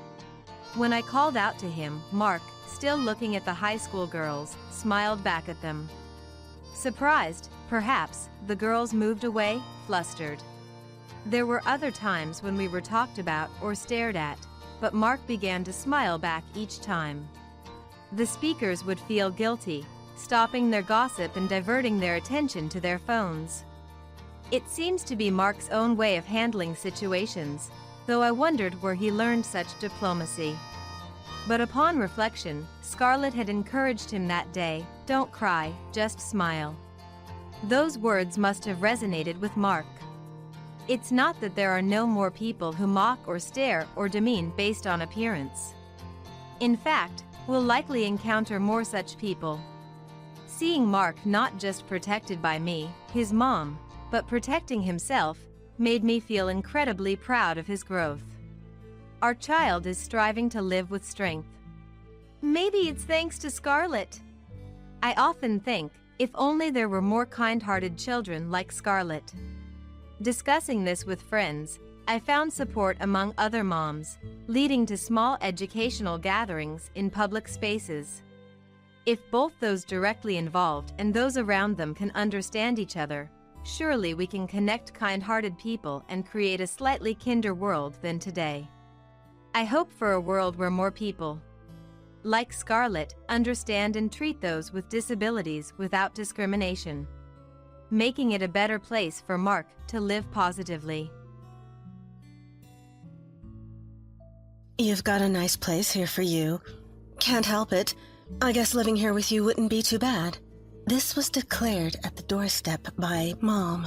When I called out to him, Mark, still looking at the high school girls, smiled back at them. Surprised, perhaps, the girls moved away, flustered. There were other times when we were talked about or stared at, but Mark began to smile back each time. The speakers would feel guilty, stopping their gossip and diverting their attention to their phones. It seems to be Mark's own way of handling situations, though I wondered where he learned such diplomacy. But upon reflection, Scarlett had encouraged him that day, "Don't cry, just smile." Those words must have resonated with Mark. It's not that there are no more people who mock or stare or demean based on appearance. In fact, we'll likely encounter more such people. Seeing Mark not just protected by me, his mom, but protecting himself, made me feel incredibly proud of his growth. Our child is striving to live with strength. Maybe it's thanks to Scarlett. I often think, if only there were more kind-hearted children like Scarlett. Discussing this with friends, I found support among other moms, leading to small educational gatherings in public spaces. If both those directly involved and those around them can understand each other, surely we can connect kind-hearted people and create a slightly kinder world than today. I hope for a world where more people, like Scarlett, understand and treat those with disabilities without discrimination, making it a better place for Mark to live positively. You've got a nice place here for you. Can't help it. I guess living here with you wouldn't be too bad. This was declared at the doorstep by Mom,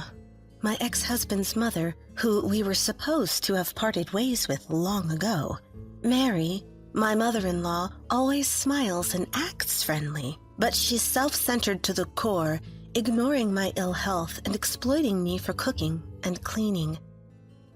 my ex-husband's mother, who we were supposed to have parted ways with long ago. Mary, my mother-in-law, always smiles and acts friendly, but she's self-centered to the core ignoring my ill health and exploiting me for cooking and cleaning.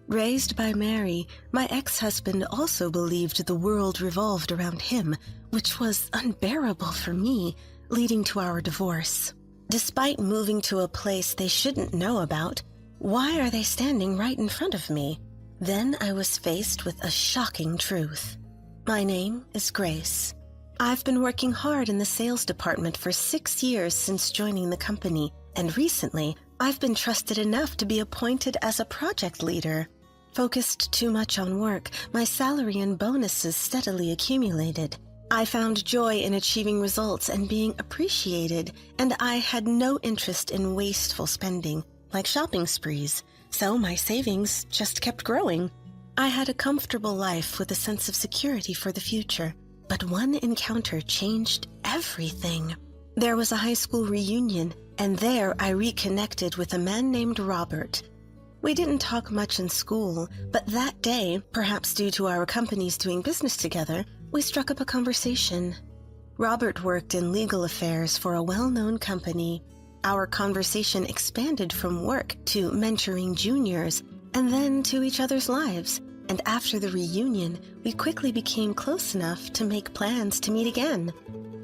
Raised by Mary, my ex-husband also believed the world revolved around him, which was unbearable for me, leading to our divorce. Despite moving to a place they shouldn't know about, why are they standing right in front of me? Then I was faced with a shocking truth. My name is Grace. I've been working hard in the sales department for 6 years since joining the company, and recently I've been trusted enough to be appointed as a project leader. Focused too much on work, my salary and bonuses steadily accumulated. I found joy in achieving results and being appreciated, and I had no interest in wasteful spending, like shopping sprees, so my savings just kept growing. I had a comfortable life with a sense of security for the future, but one encounter changed everything. There was a high school reunion, and there I reconnected with a man named Robert. We didn't talk much in school, but that day, perhaps due to our companies doing business together, we struck up a conversation. Robert worked in legal affairs for a well-known company. Our conversation expanded from work to mentoring juniors, and then to each other's lives. And after the reunion, we quickly became close enough to make plans to meet again.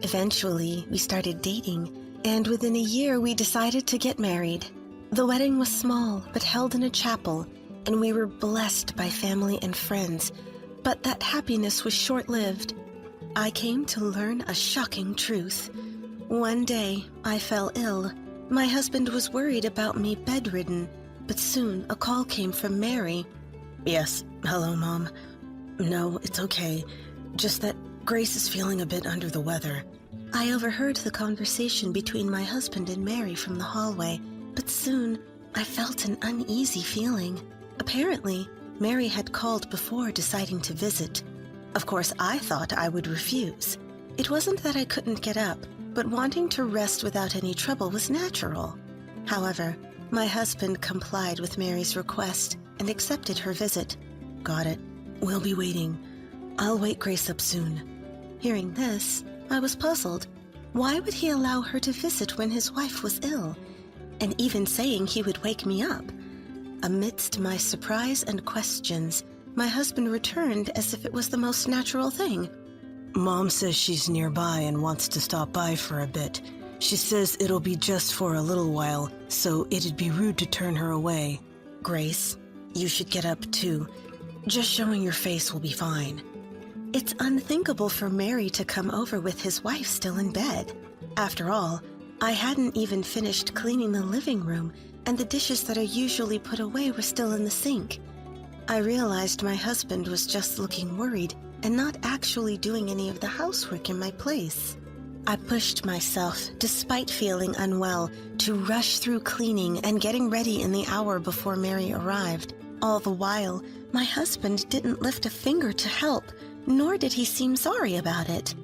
Eventually, we started dating, and within a year we decided to get married. The wedding was small, but held in a chapel, and we were blessed by family and friends. But that happiness was short-lived. I came to learn a shocking truth. One day, I fell ill. My husband was worried about me bedridden, but soon a call came from Mary. Yes, hello, Mom. No, it's okay. Just that Grace is feeling a bit under the weather. I overheard the conversation between my husband and Mary from the hallway, but soon I felt an uneasy feeling. Apparently, Mary had called before deciding to visit. Of course, I thought I would refuse. It wasn't that I couldn't get up, but wanting to rest without any trouble was natural. However, my husband complied with Mary's request and accepted her visit. Got it. We'll be waiting. I'll wake Grace up soon. Hearing this, I was puzzled. Why would he allow her to visit when his wife was ill? And even saying he would wake me up. Amidst my surprise and questions, my husband returned as if it was the most natural thing. Mom says she's nearby and wants to stop by for a bit. She says it'll be just for a little while, so it'd be rude to turn her away. Grace, you should get up too. Just showing your face will be fine. It's unthinkable for Mary to come over with his wife still in bed. After all, I hadn't even finished cleaning the living room, and the dishes that are usually put away were still in the sink. I realized my husband was just looking worried and not actually doing any of the housework in my place. I pushed myself, despite feeling unwell, to rush through cleaning and getting ready in the hour before Mary arrived. All the while, my husband didn't lift a finger to help, nor did he seem sorry about it.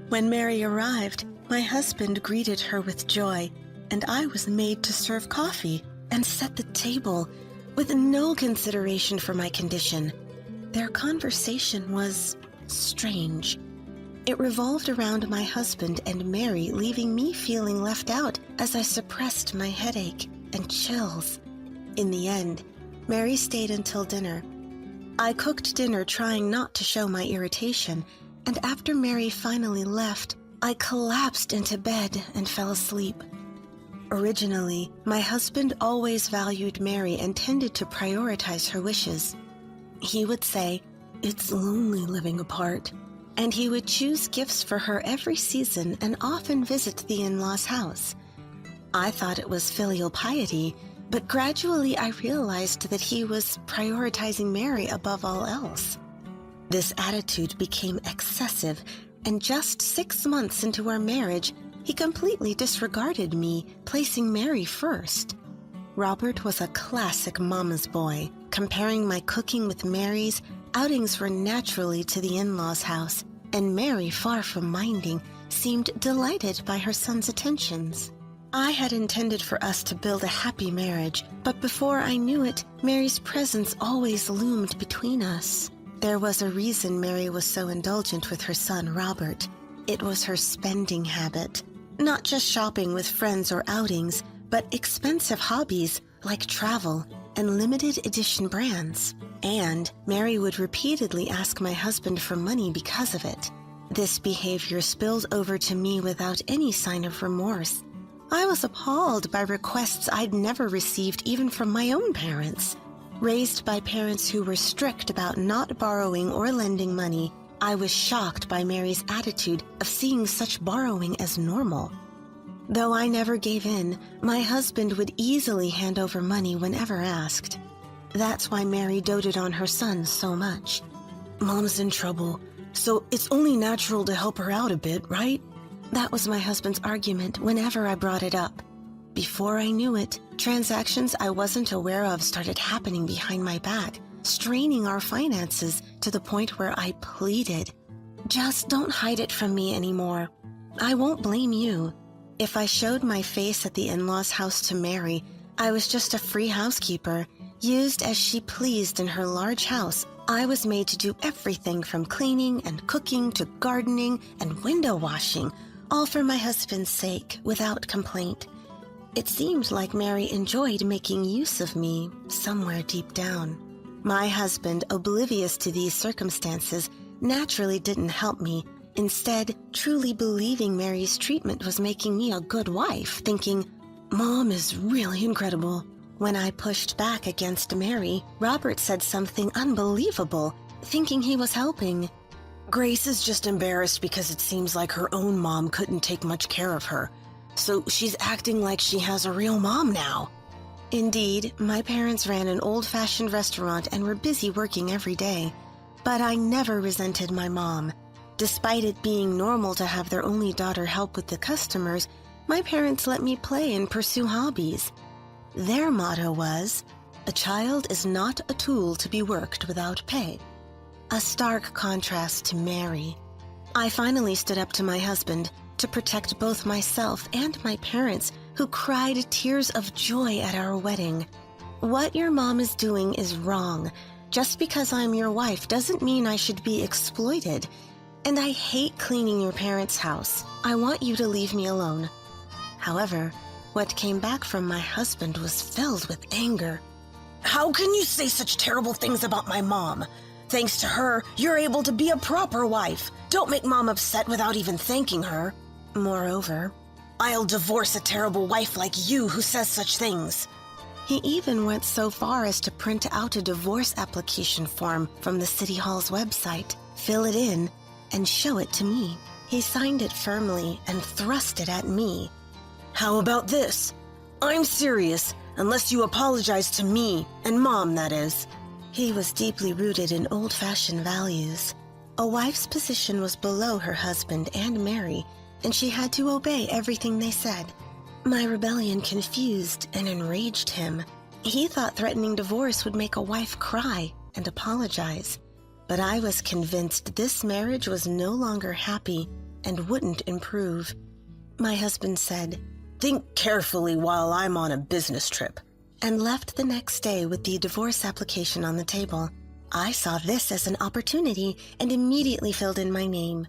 When Mary arrived, my husband greeted her with joy, and I was made to serve coffee and set the table with no consideration for my condition. Their conversation was strange. It revolved around my husband and Mary, leaving me feeling left out as I suppressed my headache and chills. In the end, Mary stayed until dinner. I cooked dinner trying not to show my irritation, and after Mary finally left, I collapsed into bed and fell asleep. Originally, my husband always valued Mary and tended to prioritize her wishes. He would say, "It's lonely living apart," and he would choose gifts for her every season and often visit the in-laws' house. I thought it was filial piety, but gradually I realized that he was prioritizing Mary above all else. This attitude became excessive, and just 6 months into our marriage, he completely disregarded me, placing Mary first. Robert was a classic mama's boy. Comparing my cooking with Mary's, outings were naturally to the in-laws' house, and Mary, far from minding, seemed delighted by her son's attentions. I had intended for us to build a happy marriage, but before I knew it, Mary's presence always loomed between us. There was a reason Mary was so indulgent with her son, Robert. It was her spending habit. Not just shopping with friends or outings, but expensive hobbies like travel and limited edition brands. And Mary would repeatedly ask my husband for money because of it. This behavior spilled over to me without any sign of remorse. I was appalled by requests I'd never received even from my own parents. Raised by parents who were strict about not borrowing or lending money, I was shocked by Mary's attitude of seeing such borrowing as normal. Though I never gave in, my husband would easily hand over money whenever asked. That's why Mary doted on her son so much. Mom's in trouble, so it's only natural to help her out a bit, right? That was my husband's argument whenever I brought it up. Before I knew it, transactions I wasn't aware of started happening behind my back, straining our finances to the point where I pleaded. Just don't hide it from me anymore. I won't blame you. If I showed my face at the in-laws' house to Mary, I was just a free housekeeper, used as she pleased in her large house. I was made to do everything from cleaning and cooking to gardening and window washing, all for my husband's sake, without complaint. It seemed like Mary enjoyed making use of me somewhere deep down. My husband, oblivious to these circumstances, naturally didn't help me, instead truly believing Mary's treatment was making me a good wife, thinking, Mom is really incredible. When I pushed back against Mary, Robert said something unbelievable, thinking he was helping. Grace is just embarrassed because it seems like her own mom couldn't take much care of her, so she's acting like she has a real mom now. Indeed, my parents ran an old-fashioned restaurant and were busy working every day, but I never resented my mom. Despite it being normal to have their only daughter help with the customers, my parents let me play and pursue hobbies. Their motto was, "A child is not a tool to be worked without pay." A stark contrast to Mary. I finally stood up to my husband to protect both myself and my parents, who cried tears of joy at our wedding. What your mom is doing is wrong. Just because I'm your wife doesn't mean I should be exploited. And I hate cleaning your parents' house. I want you to leave me alone. However, what came back from my husband was filled with anger. How can you say such terrible things about my mom? Thanks to her, you're able to be a proper wife. Don't make Mom upset without even thanking her. Moreover, I'll divorce a terrible wife like you who says such things. He even went so far as to print out a divorce application form from the City Hall's website, fill it in, and show it to me. He signed it firmly and thrust it at me. How about this? I'm serious, unless you apologize to me, and Mom, that is. He was deeply rooted in old-fashioned values. A wife's position was below her husband and Mary, and she had to obey everything they said. My rebellion confused and enraged him. He thought threatening divorce would make a wife cry and apologize. But I was convinced this marriage was no longer happy and wouldn't improve. My husband said, "Think carefully while I'm on a business trip," and left the next day with the divorce application on the table. I saw this as an opportunity and immediately filled in my name.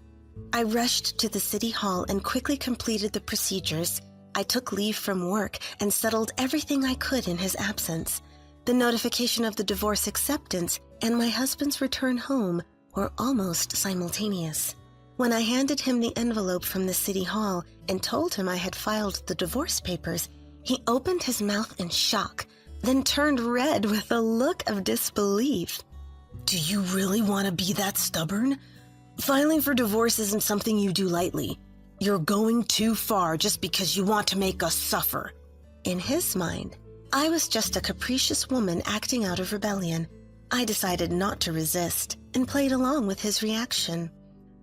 I rushed to the City Hall and quickly completed the procedures. I took leave from work and settled everything I could in his absence. The notification of the divorce acceptance and my husband's return home were almost simultaneous. When I handed him the envelope from the City Hall and told him I had filed the divorce papers, he opened his mouth in shock, then turned red with a look of disbelief. Do you really want to be that stubborn? Filing for divorce isn't something you do lightly. You're going too far just because you want to make us suffer. In his mind, I was just a capricious woman acting out of rebellion. I decided not to resist and played along with his reaction.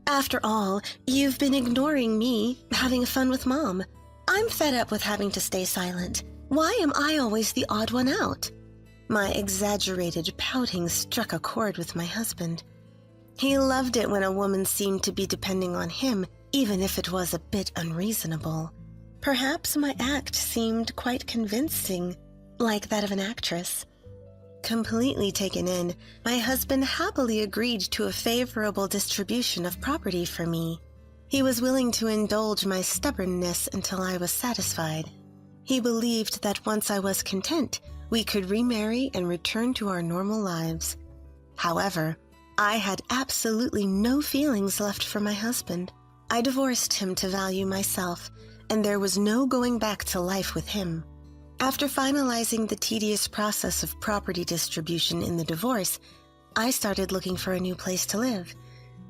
After all, you've been ignoring me, having fun with Mom. I'm fed up with having to stay silent. Why am I always the odd one out? My exaggerated pouting struck a chord with my husband. He loved it when a woman seemed to be depending on him, even if it was a bit unreasonable. Perhaps my act seemed quite convincing, like that of an actress. Completely taken in, my husband happily agreed to a favorable distribution of property for me. He was willing to indulge my stubbornness until I was satisfied. He believed that once I was content, we could remarry and return to our normal lives. However, I had absolutely no feelings left for my husband. I divorced him to value myself, and there was no going back to life with him. After finalizing the tedious process of property distribution in the divorce, I started looking for a new place to live.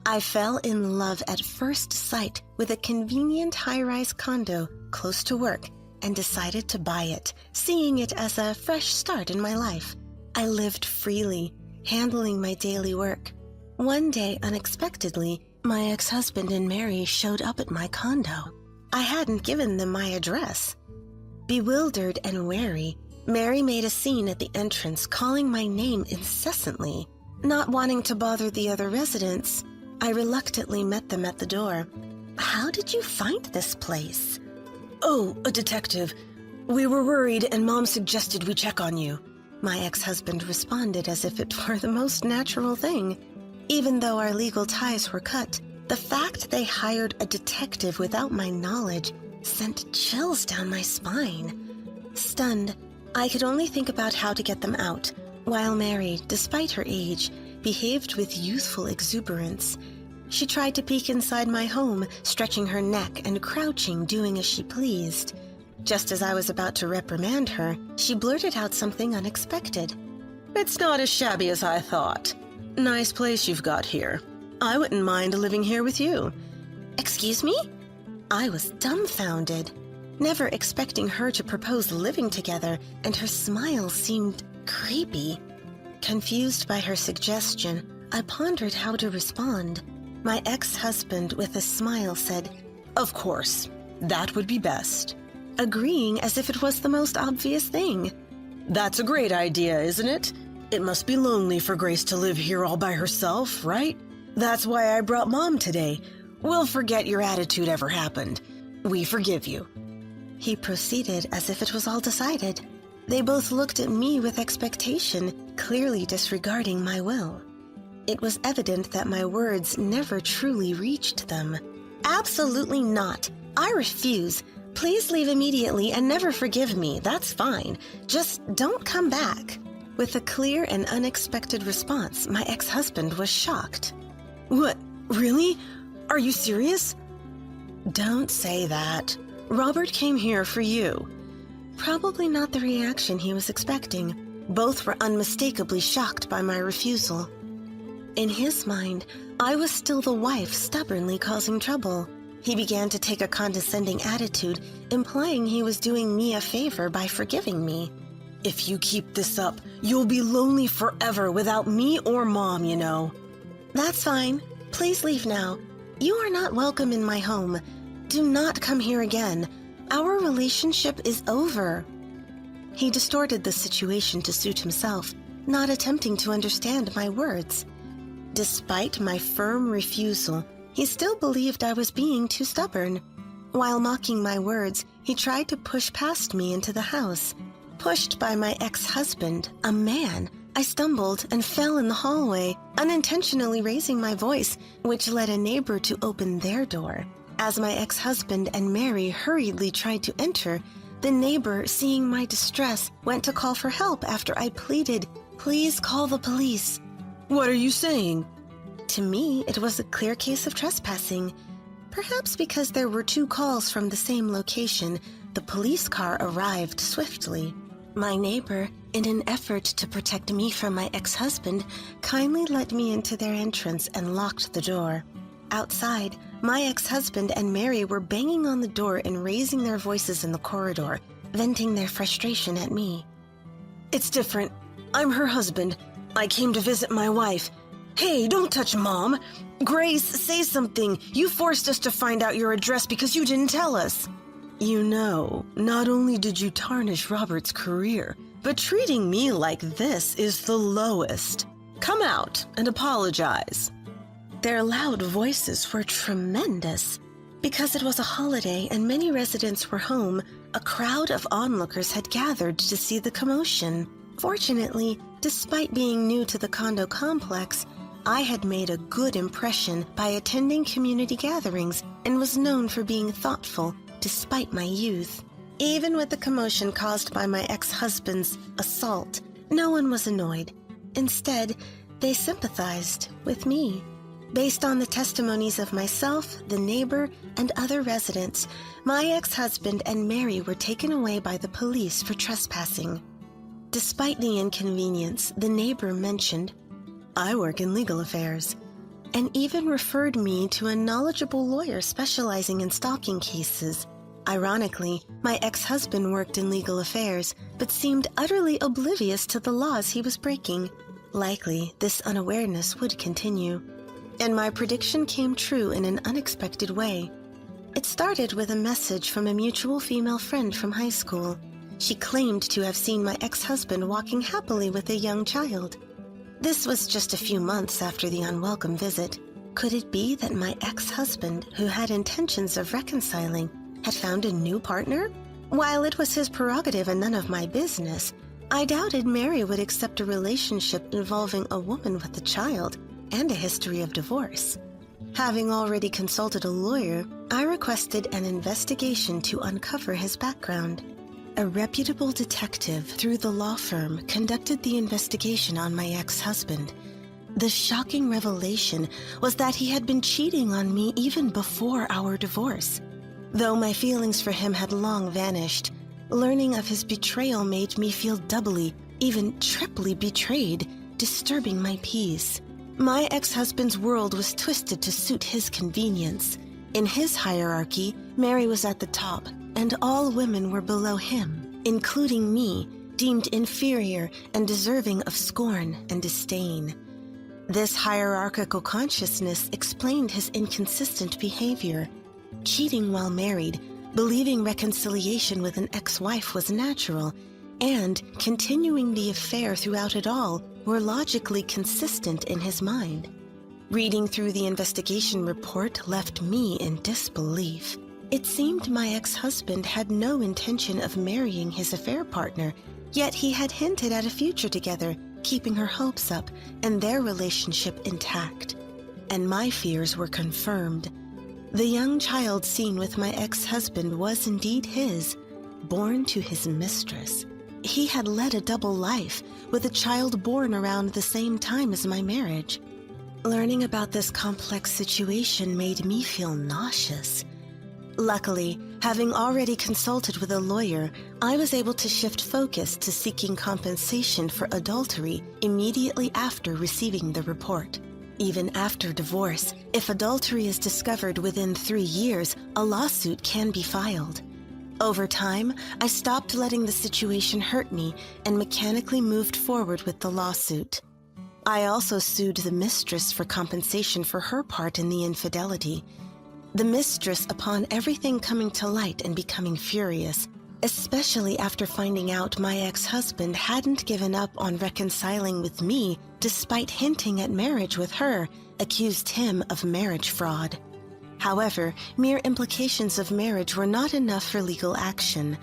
I fell in love at first sight with a convenient high-rise condo close to work and decided to buy it, seeing it as a fresh start in my life. I lived freely, handling my daily work. One day, unexpectedly, my ex-husband and Mary showed up at my condo. I hadn't given them my address. Bewildered and wary, Mary made a scene at the entrance, calling my name incessantly. Not wanting to bother the other residents, I reluctantly met them at the door. "How did you find this place?" "Oh, a detective. We were worried and Mom suggested we check on you." My ex-husband responded as if it were the most natural thing. Even though our legal ties were cut, the fact they hired a detective without my knowledge sent chills down my spine. Stunned, I could only think about how to get them out, while Mary, despite her age, behaved with youthful exuberance. She tried to peek inside my home, stretching her neck and crouching, doing as she pleased. Just as I was about to reprimand her, she blurted out something unexpected. "It's not as shabby as I thought. Nice place you've got here. I wouldn't mind living here with you." "Excuse me?" I was dumbfounded, never expecting her to propose living together, and her smile seemed creepy. Confused by her suggestion, I pondered how to respond. My ex-husband, with a smile, said, "Of course, that would be best." agreeing as if it was the most obvious thing. "That's a great idea, isn't it? It must be lonely for Grace to live here all by herself, right? That's why I brought Mom today. We'll forget your attitude ever happened. We forgive you." He proceeded as if it was all decided. They both looked at me with expectation, clearly disregarding my will. It was evident that my words never truly reached them. "Absolutely not. I refuse. Please leave immediately and never forgive me. That's fine. Just don't come back." With a clear and unexpected response, my ex-husband was shocked. "What? Really? Are you serious?" "Don't say that. Robert came here for you." Probably not the reaction he was expecting. Both were unmistakably shocked by my refusal. In his mind, I was still the wife stubbornly causing trouble. He began to take a condescending attitude, implying he was doing me a favor by forgiving me. "If you keep this up, you'll be lonely forever without me or Mom, you know." "That's fine. Please leave now. You are not welcome in my home. Do not come here again. Our relationship is over." He distorted the situation to suit himself, not attempting to understand my words. Despite my firm refusal, he still believed I was being too stubborn. While mocking my words, he tried to push past me into the house. Pushed by my ex-husband, a man, I stumbled and fell in the hallway, unintentionally raising my voice, which led a neighbor to open their door. As my ex-husband and Mary hurriedly tried to enter, the neighbor, seeing my distress, went to call for help after I pleaded, "Please call the police." "What are you saying?" To me, it was a clear case of trespassing. Perhaps because there were two calls from the same location, the police car arrived swiftly. My neighbor, in an effort to protect me from my ex-husband, kindly let me into their entrance and locked the door. Outside, my ex-husband and Mary were banging on the door and raising their voices in the corridor, venting their frustration at me. "It's different. I'm her husband. I came to visit my wife. Hey, don't touch Mom. Grace, say something. You forced us to find out your address because you didn't tell us." "You know, not only did you tarnish Robert's career, but treating me like this is the lowest. Come out and apologize." Their loud voices were tremendous. Because it was a holiday and many residents were home, a crowd of onlookers had gathered to see the commotion. Fortunately, despite being new to the condo complex, I had made a good impression by attending community gatherings and was known for being thoughtful despite my youth. Even with the commotion caused by my ex-husband's assault, no one was annoyed. Instead, they sympathized with me. Based on the testimonies of myself, the neighbor, and other residents, my ex-husband and Mary were taken away by the police for trespassing. Despite the inconvenience, the neighbor mentioned, "I work in legal affairs," and even referred me to a knowledgeable lawyer specializing in stalking cases. Ironically, my ex-husband worked in legal affairs, but seemed utterly oblivious to the laws he was breaking. Likely, this unawareness would continue. And my prediction came true in an unexpected way. It started with a message from a mutual female friend from high school. She claimed to have seen my ex-husband walking happily with a young child. This was just a few months after the unwelcome visit. Could it be that my ex-husband, who had intentions of reconciling, had found a new partner? While it was his prerogative and none of my business, I doubted Mary would accept a relationship involving a woman with a child and a history of divorce. Having already consulted a lawyer, I requested an investigation to uncover his background. A reputable detective through the law firm conducted the investigation on my ex-husband. The shocking revelation was that he had been cheating on me even before our divorce. Though my feelings for him had long vanished, learning of his betrayal made me feel doubly, even triply betrayed, disturbing my peace. My ex-husband's world was twisted to suit his convenience. In his hierarchy, Mary was at the top, and all women were below him, including me, deemed inferior and deserving of scorn and disdain. This hierarchical consciousness explained his inconsistent behavior. Cheating while married, believing reconciliation with an ex-wife was natural, and continuing the affair throughout it all were logically consistent in his mind. Reading through the investigation report left me in disbelief. It seemed my ex-husband had no intention of marrying his affair partner, yet he had hinted at a future together, keeping her hopes up and their relationship intact. And my fears were confirmed. The young child seen with my ex-husband was indeed his, born to his mistress. He had led a double life, with a child born around the same time as my marriage. Learning about this complex situation made me feel nauseous. Luckily, having already consulted with a lawyer, I was able to shift focus to seeking compensation for adultery immediately after receiving the report. Even after divorce, if adultery is discovered within 3 years, a lawsuit can be filed. Over time, I stopped letting the situation hurt me and mechanically moved forward with the lawsuit. I also sued the mistress for compensation for her part in the infidelity. The mistress, upon everything coming to light and becoming furious, especially after finding out my ex-husband hadn't given up on reconciling with me despite hinting at marriage with her, accused him of marriage fraud. However, mere implications of marriage were not enough for legal action.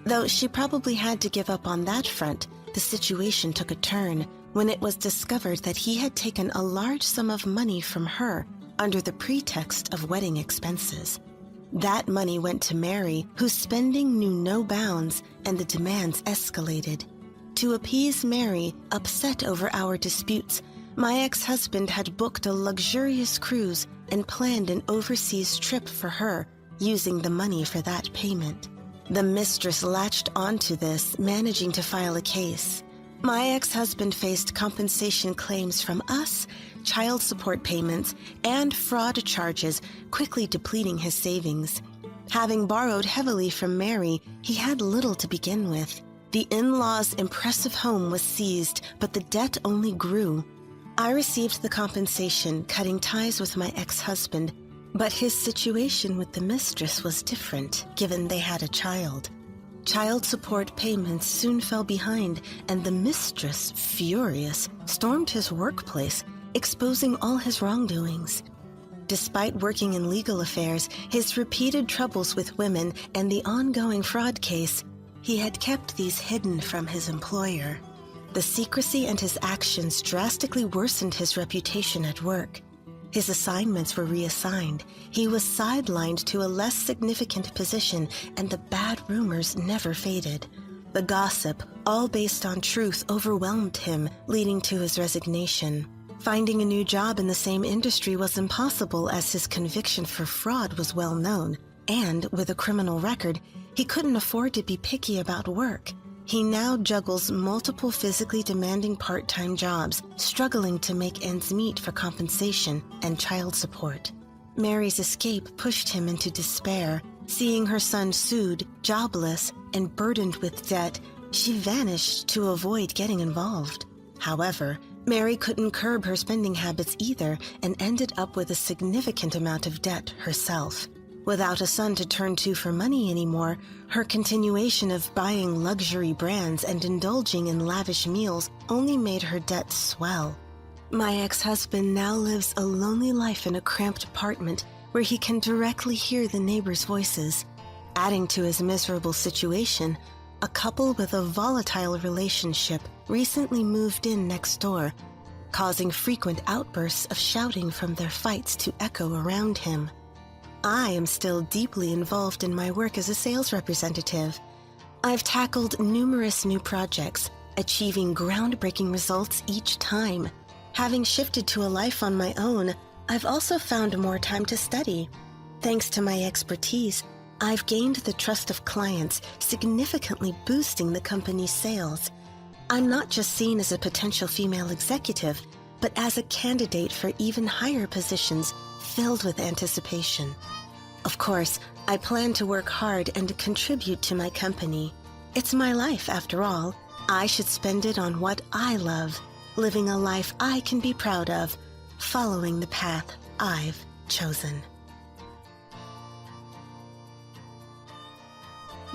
Though she probably had to give up on that front, the situation took a turn when it was discovered that he had taken a large sum of money from her under the pretext of wedding expenses. That money went to Mary, whose spending knew no bounds, and the demands escalated. To appease Mary, upset over our disputes, my ex-husband had booked a luxurious cruise and planned an overseas trip for her, using the money for that payment. The mistress latched onto this, managing to file a case. My ex-husband faced compensation claims from us, child support payments, and fraud charges, quickly depleting his savings. Having borrowed heavily from Mary, he had little to begin with. The in-laws' impressive home was seized, but the debt only grew. I received the compensation, cutting ties with my ex-husband, but his situation with the mistress was different, given they had a child. Child support payments soon fell behind, and the mistress, furious, stormed his workplace, exposing all his wrongdoings. Despite working in legal affairs, his repeated troubles with women, and the ongoing fraud case, he had kept these hidden from his employer. The secrecy and his actions drastically worsened his reputation at work. His assignments were reassigned. He was sidelined to a less significant position, and the bad rumors never faded. The gossip, all based on truth, overwhelmed him, leading to his resignation. Finding a new job in the same industry was impossible as his conviction for fraud was well known, and with a criminal record, he couldn't afford to be picky about work. He now juggles multiple physically demanding part-time jobs, struggling to make ends meet for compensation and child support. Mary's escape pushed him into despair. Seeing her son sued, jobless, and burdened with debt, she vanished to avoid getting involved. However, Mary couldn't curb her spending habits either and ended up with a significant amount of debt herself. Without a son to turn to for money anymore, her continuation of buying luxury brands and indulging in lavish meals only made her debt swell. My ex-husband now lives a lonely life in a cramped apartment where he can directly hear the neighbors' voices. Adding to his miserable situation, a couple with a volatile relationship recently moved in next door, causing frequent outbursts of shouting from their fights to echo around him. I am still deeply involved in my work as a sales representative. I've tackled numerous new projects, achieving groundbreaking results each time. Having shifted to a life on my own, I've also found more time to study. Thanks to my expertise, I've gained the trust of clients, significantly boosting the company's sales. I'm not just seen as a potential female executive, but as a candidate for even higher positions filled with anticipation. Of course, I plan to work hard and contribute to my company. It's my life, after all. I should spend it on what I love, living a life I can be proud of, following the path I've chosen.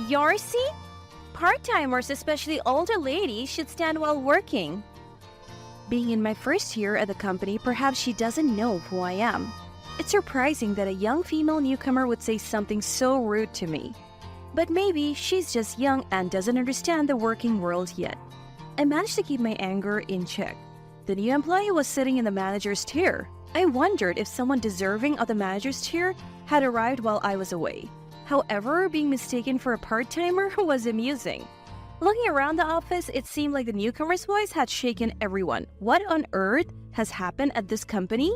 Yarsi? Part-timers, especially older ladies, should stand while working. Being in my first year at the company, perhaps she doesn't know who I am. It's surprising that a young female newcomer would say something so rude to me. But maybe she's just young and doesn't understand the working world yet. I managed to keep my anger in check. The new employee was sitting in the manager's chair. I wondered if someone deserving of the manager's chair had arrived while I was away. However, being mistaken for a part-timer was amusing. Looking around the office, it seemed like the newcomer's voice had shaken everyone. What on earth has happened at this company?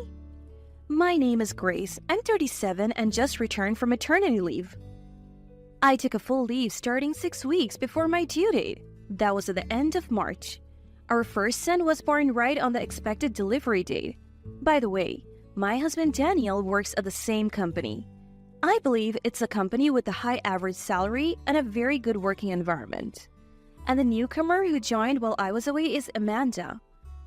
My name is Grace. I'm 37 and just returned from maternity leave. I took a full leave starting 6 weeks before my due date. That was at the end of March. Our first son was born right on the expected delivery date. By the way, my husband Daniel works at the same company. I believe it's a company with a high average salary and a very good working environment. And the newcomer who joined while I was away is Amanda.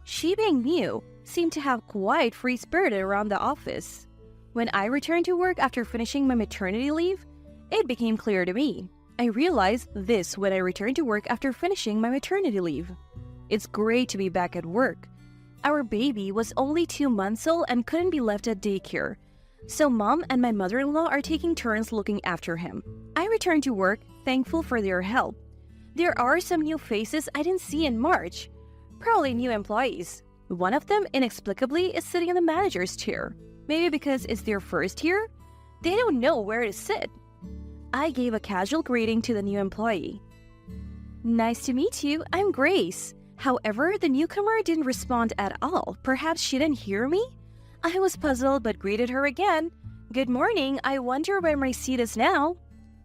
She, being new, seemed to have quite free spirit around the office. When I returned to work after finishing my maternity leave, it became clear to me. I realized this when I returned to work after finishing my maternity leave. It's great to be back at work. Our baby was only 2 months old and couldn't be left at daycare, so Mom and my mother-in-law are taking turns looking after him. I returned to work, thankful for their help. There are some new faces I didn't see in March. Probably new employees. One of them, inexplicably, is sitting in the manager's chair. Maybe because it's their first year? They don't know where to sit. I gave a casual greeting to the new employee. Nice to meet you, I'm Grace. However, the newcomer didn't respond at all. Perhaps she didn't hear me? I was puzzled but greeted her again. Good morning, I wonder where my seat is now.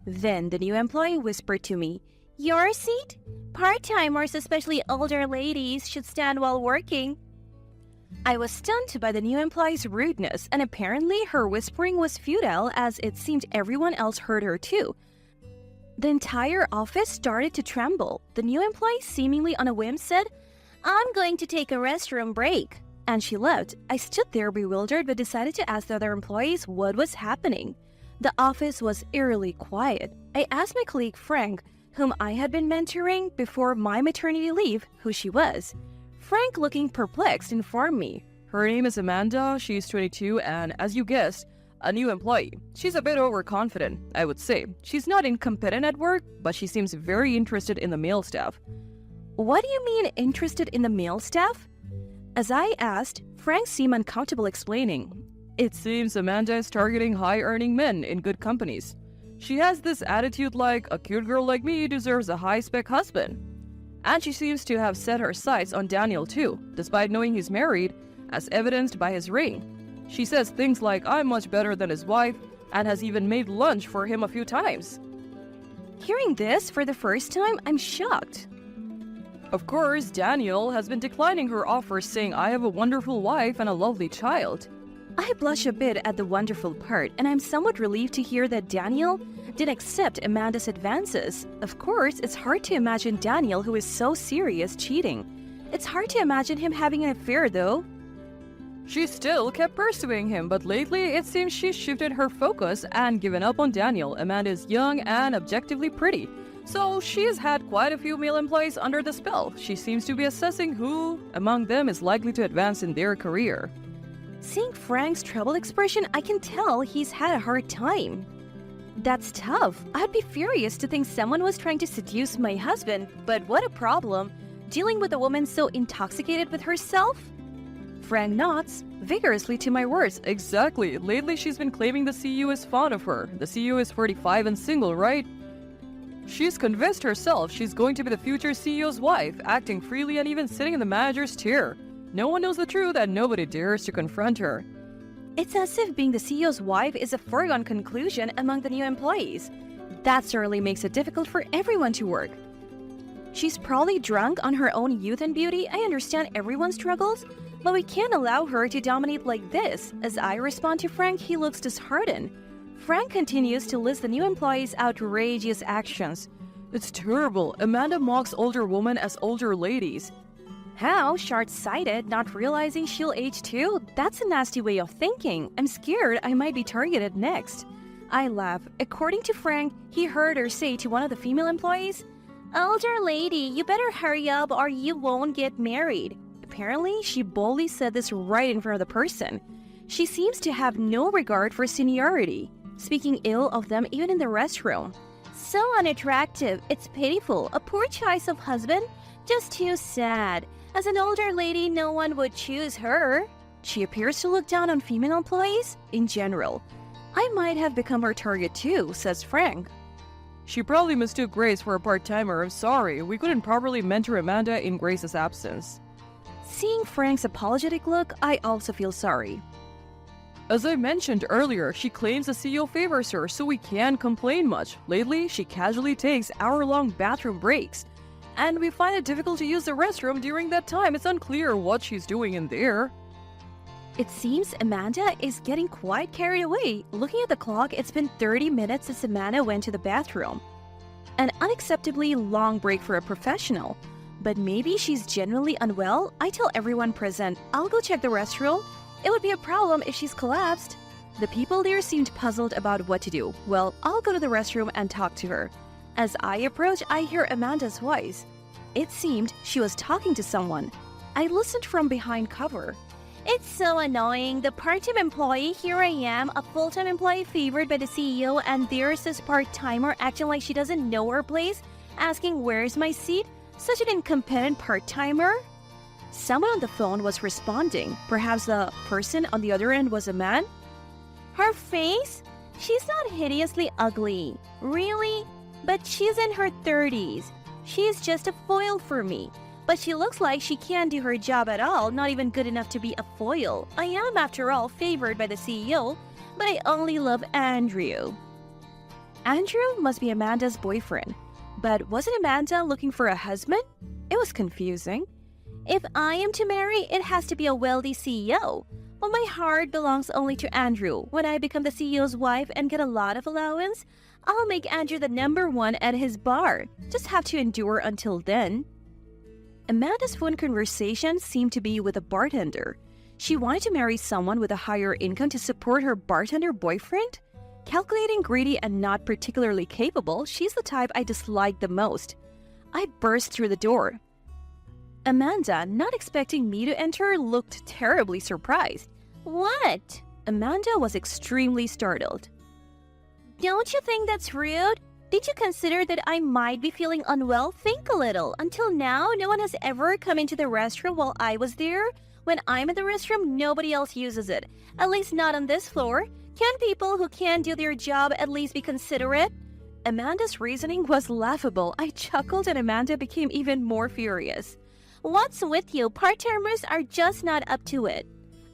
Then the new employee whispered to me, Your seat? Part-timers, especially older ladies, should stand while working. I was stunned by the new employee's rudeness, and apparently her whispering was futile as it seemed everyone else heard her too. The entire office started to tremble. The new employee, seemingly on a whim, said, I'm going to take a restroom break. And she left. I stood there bewildered but decided to ask the other employees what was happening. The office was eerily quiet. I asked my colleague Frank, whom I had been mentoring before my maternity leave, who she was. Frank, looking perplexed, informed me. Her name is Amanda, she's 22, and as you guessed, a new employee. She's a bit overconfident, I would say. She's not incompetent at work, but she seems very interested in the male staff. What do you mean, interested in the male staff? As I asked, Frank seemed uncomfortable explaining. It seems Amanda is targeting high-earning men in good companies. She has this attitude like, a cute girl like me deserves a high-spec husband. And she seems to have set her sights on Daniel too, despite knowing he's married, as evidenced by his ring. She says things like, I'm much better than his wife, and has even made lunch for him a few times. Hearing this for the first time, I'm shocked. Of course, Daniel has been declining her offers, saying, I have a wonderful wife and a lovely child. I blush a bit at the wonderful part, and I'm somewhat relieved to hear that Daniel did accept Amanda's advances. Of course, it's hard to imagine Daniel, who is so serious, cheating. It's hard to imagine him having an affair, though. She still kept pursuing him, but lately it seems she's shifted her focus and given up on Daniel. Amanda is young and objectively pretty, so she has had quite a few male employees under the spell. She seems to be assessing who among them is likely to advance in their career. Seeing Frank's troubled expression, I can tell he's had a hard time. That's tough. I'd be furious to think someone was trying to seduce my husband, but what a problem, dealing with a woman so intoxicated with herself. Frank nods vigorously to my words. Exactly. Lately she's been claiming the CEO is fond of her. The CEO is 45 and single, right? She's convinced herself she's going to be the future CEO's wife, acting freely and even sitting in the manager's chair. No one knows the truth and nobody dares to confront her. It's as if being the CEO's wife is a foregone conclusion among the new employees. That certainly makes it difficult for everyone to work. She's probably drunk on her own youth and beauty. I understand everyone's struggles, but we can't allow her to dominate like this. As I respond to Frank, he looks disheartened. Frank continues to list the new employees' outrageous actions. It's terrible. Amanda mocks older women as older ladies. How? Short-sighted, not realizing she'll age too? That's a nasty way of thinking. I'm scared I might be targeted next. I laugh. According to Frank, he heard her say to one of the female employees, "Older lady, you better hurry up or you won't get married." Apparently, she boldly said this right in front of the person. She seems to have no regard for seniority, speaking ill of them even in the restroom. So unattractive. It's pitiful. A poor choice of husband. Just too sad. As an older lady, no one would choose her. She appears to look down on female employees in general. I might have become her target too, says Frank. She probably mistook Grace for a part-timer. I'm sorry, we couldn't properly mentor Amanda in Grace's absence. Seeing Frank's apologetic look, I also feel sorry. As I mentioned earlier, she claims the CEO favors her, so we can't complain much. Lately, she casually takes hour-long bathroom breaks, and we find it difficult to use the restroom during that time. It's unclear what she's doing in there. It seems Amanda is getting quite carried away. Looking at the clock, it's been 30 minutes since Amanda went to the bathroom. An unacceptably long break for a professional. But maybe she's genuinely unwell? I tell everyone present, I'll go check the restroom. It would be a problem if she's collapsed. The people there seemed puzzled about what to do. Well, I'll go to the restroom and talk to her. As I approach, I hear Amanda's voice. It seemed she was talking to someone. I listened from behind cover. It's so annoying. The part-time employee, here I am, a full-time employee favored by the CEO, and there's this part-timer acting like she doesn't know her place, asking where's my seat? Such an incompetent part-timer. Someone on the phone was responding. Perhaps the person on the other end was a man? Her face? She's not hideously ugly. Really? But she's in her 30s. She's just a foil for me. But she looks like she can't do her job at all, not even good enough to be a foil. I am, after all, favored by the CEO, but I only love Andrew. Andrew must be Amanda's boyfriend. But wasn't Amanda looking for a husband? It was confusing. If I am to marry, it has to be a wealthy CEO. But my heart belongs only to Andrew. When I become the CEO's wife and get a lot of allowance, I'll make Andrew the #1 at his bar. Just have to endure until then. Amanda's phone conversation seemed to be with a bartender. She wanted to marry someone with a higher income to support her bartender boyfriend? Calculating, greedy, and not particularly capable, she's the type I dislike the most. I burst through the door. Amanda, not expecting me to enter, looked terribly surprised. What? Amanda was extremely startled. Don't you think that's rude? Did you consider that I might be feeling unwell? Think a little. Until now, no one has ever come into the restroom while I was there. When I'm in the restroom, nobody else uses it. At least not on this floor. Can people who can't do their job at least be considerate? Amanda's reasoning was laughable. I chuckled and Amanda became even more furious. What's with you? Part-timers are just not up to it.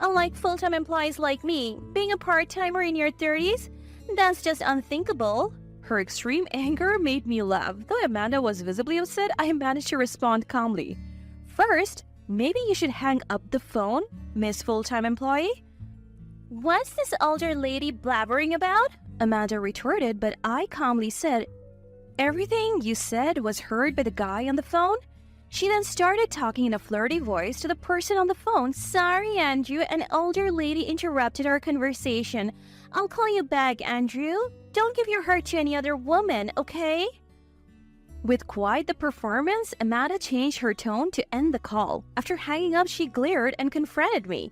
Unlike full-time employees like me, being a part-timer in your 30s, that's just unthinkable. Her extreme anger made me laugh. Though Amanda was visibly upset, I managed to respond calmly. First, maybe you should hang up the phone, Miss Full-Time Employee. What's this older lady blabbering about? Amanda retorted, but I calmly said, everything you said was heard by the guy on the phone. She then started talking in a flirty voice to the person on the phone. Sorry, Andrew, an older lady interrupted our conversation. I'll call you back, Andrew. Don't give your heart to any other woman, okay? With quite the performance, Amanda changed her tone to end the call. After hanging up, she glared and confronted me.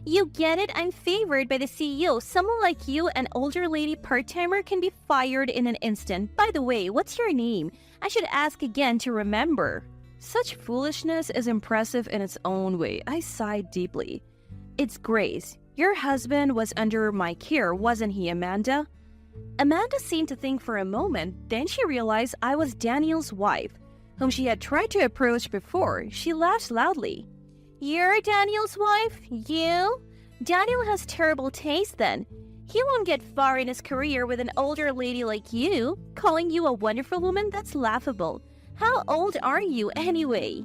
You get it? I'm favored by the CEO. Someone like you, an older lady part-timer, can be fired in an instant. By the way, what's your name? I should ask again to remember. Such foolishness is impressive in its own way. I sighed deeply. It's Grace. Your husband was under my care, wasn't he, Amanda? Amanda seemed to think for a moment. Then she realized I was Daniel's wife, whom she had tried to approach before. She laughed loudly. You're Daniel's wife? You? Daniel has terrible taste then. He won't get far in his career with an older lady like you. Calling you a wonderful woman, that's laughable. How old are you anyway?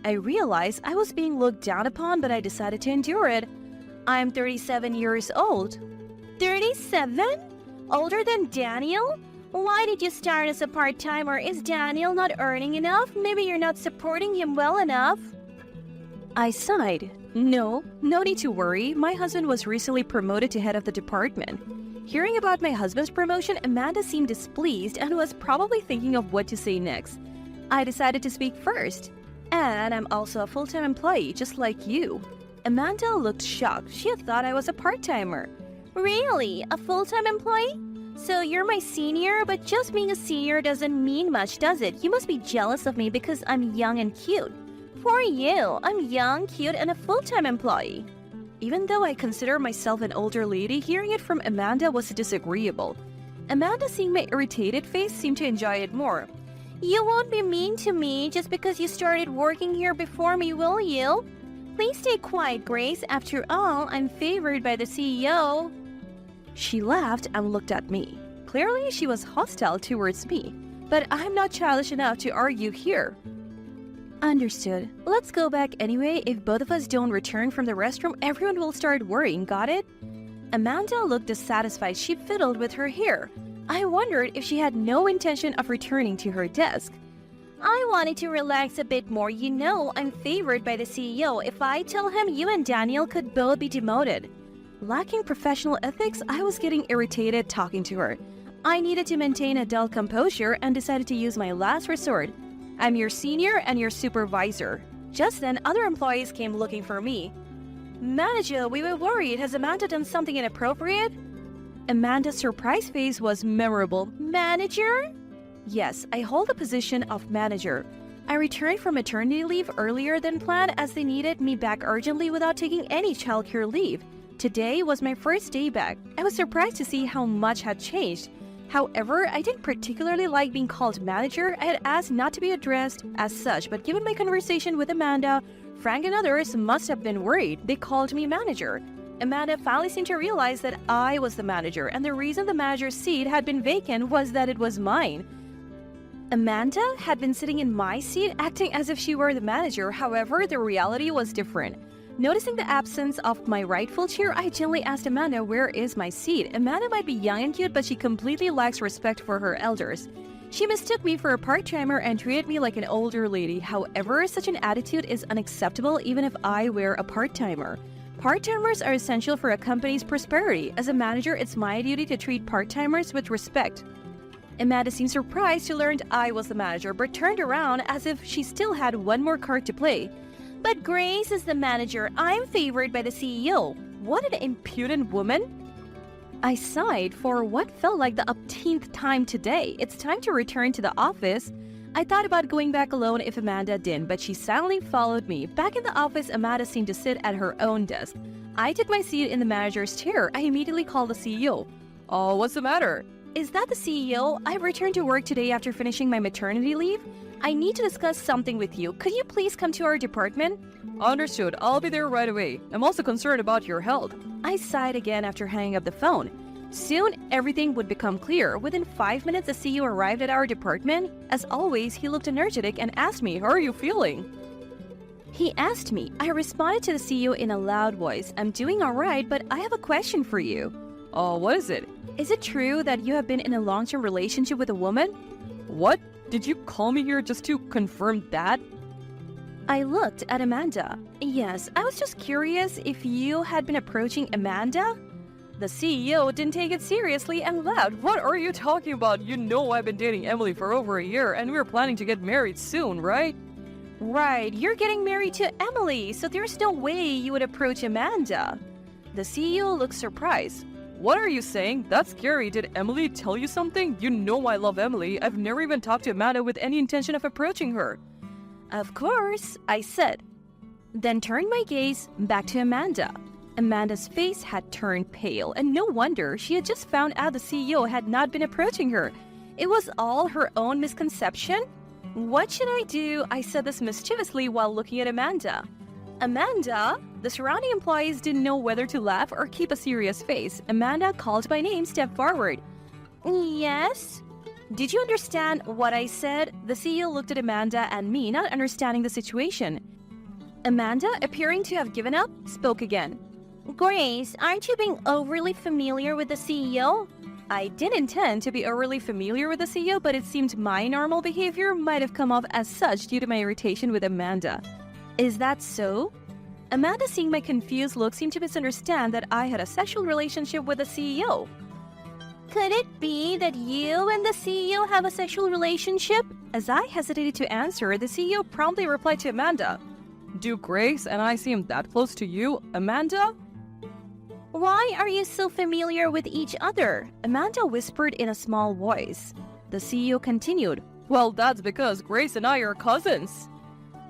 I realized I was being looked down upon, but I decided to endure it. I'm 37 years old. 37? Older than Daniel? Why did you start as a part-timer? Is Daniel not earning enough? Maybe you're not supporting him well enough? I sighed. No need to worry. My husband was recently promoted to head of the department. Hearing about my husband's promotion, Amanda seemed displeased and was probably thinking of what to say next. I decided to speak first. And I'm also a full-time employee, just like you. Amanda looked shocked. She had thought I was a part-timer. Really? A full-time employee? So you're my senior, but just being a senior doesn't mean much, does it? You must be jealous of me because I'm young and cute. For you, I'm young, cute, and a full-time employee. Even though I consider myself an older lady, hearing it from Amanda was disagreeable. Amanda, seeing my irritated face, seemed to enjoy it more. You won't be mean to me just because you started working here before me, will you? Please stay quiet, Grace. After all, I'm favored by the CEO. She laughed and looked at me. Clearly, she was hostile towards me. But I'm not childish enough to argue here. Understood. Let's go back anyway. If both of us don't return from the restroom, everyone will start worrying, got it? Amanda looked dissatisfied. She fiddled with her hair. I wondered if she had no intention of returning to her desk. I wanted to relax a bit more. You know, I'm favored by the CEO. If I tell him, you and Daniel could both be demoted. Lacking professional ethics, I was getting irritated talking to her. I needed to maintain a dull composure and decided to use my last resort. I'm your senior and your supervisor. Just then, other employees came looking for me. Manager, we were worried. Has Amanda done something inappropriate? Amanda's surprised face was memorable. Manager? Yes, I hold the position of manager. I returned from maternity leave earlier than planned as they needed me back urgently without taking any childcare leave. Today was my first day back. I was surprised to see how much had changed. However, I didn't particularly like being called manager. I had asked not to be addressed as such, but given my conversation with Amanda, Frank and others must have been worried. They called me manager. Amanda finally seemed to realize that I was the manager, and the reason the manager's seat had been vacant was that it was mine. Amanda had been sitting in my seat, acting as if she were the manager. However, the reality was different. Noticing the absence of my rightful chair, I gently asked Amanda, where is my seat? Amanda might be young and cute, but she completely lacks respect for her elders. She mistook me for a part-timer and treated me like an older lady. However, such an attitude is unacceptable even if I were a part-timer. Part-timers are essential for a company's prosperity. As a manager, it's my duty to treat part-timers with respect. Amanda seemed surprised to learn I was the manager, but turned around as if she still had one more card to play. But Grace is the manager. I'm favored by the CEO. What an impudent woman! I sighed for what felt like the upteenth time today. It's time to return to the office. I thought about going back alone if Amanda didn't, but she silently followed me. Back in the office, Amanda seemed to sit at her own desk. I took my seat in the manager's chair. I immediately called the CEO. Oh, what's the matter? Is that the CEO? I returned to work today after finishing my maternity leave. I need to discuss something with you. Could you please come to our department? Understood. I'll be there right away. I'm also concerned about your health. I sighed again after hanging up the phone. Soon, everything would become clear. Within 5 minutes, the CEO arrived at our department. As always, he looked energetic and asked me, How are you feeling? He asked me. I responded to the CEO in a loud voice. I'm doing all right, but I have a question for you. Oh, what is it? Is it true that you have been in a long-term relationship with a woman? What? Did you call me here just to confirm that? I looked at Amanda. Yes, I was just curious if you had been approaching Amanda? The CEO didn't take it seriously and laughed. What are you talking about? You know I've been dating Emily for over a year and we're planning to get married soon, right? Right, you're getting married to Emily, so there's no way you would approach Amanda. The CEO looked surprised. What are you saying? That's scary. Did Emily tell you something? You know I love Emily. I've never even talked to Amanda with any intention of approaching her. Of course, I said. Then turned my gaze back to Amanda. Amanda's face had turned pale, and no wonder. She had just found out the CEO had not been approaching her. It was all her own misconception? What should I do? I said this mischievously while looking at Amanda. Amanda? The surrounding employees didn't know whether to laugh or keep a serious face. Amanda, called by name, stepped forward. Yes? Did you understand what I said? The CEO looked at Amanda and me, not understanding the situation. Amanda, appearing to have given up, spoke again. Grace, aren't you being overly familiar with the CEO? I did intend to be overly familiar with the CEO, but it seemed my normal behavior might have come off as such due to my irritation with Amanda. Is that so? Amanda, seeing my confused look, seemed to misunderstand that I had a sexual relationship with the CEO. Could it be that you and the CEO have a sexual relationship? As I hesitated to answer, the CEO promptly replied to Amanda. Do Grace and I seem that close to you, Amanda? Why are you so familiar with each other? Amanda whispered in a small voice. The CEO continued. Well, that's because Grace and I are cousins.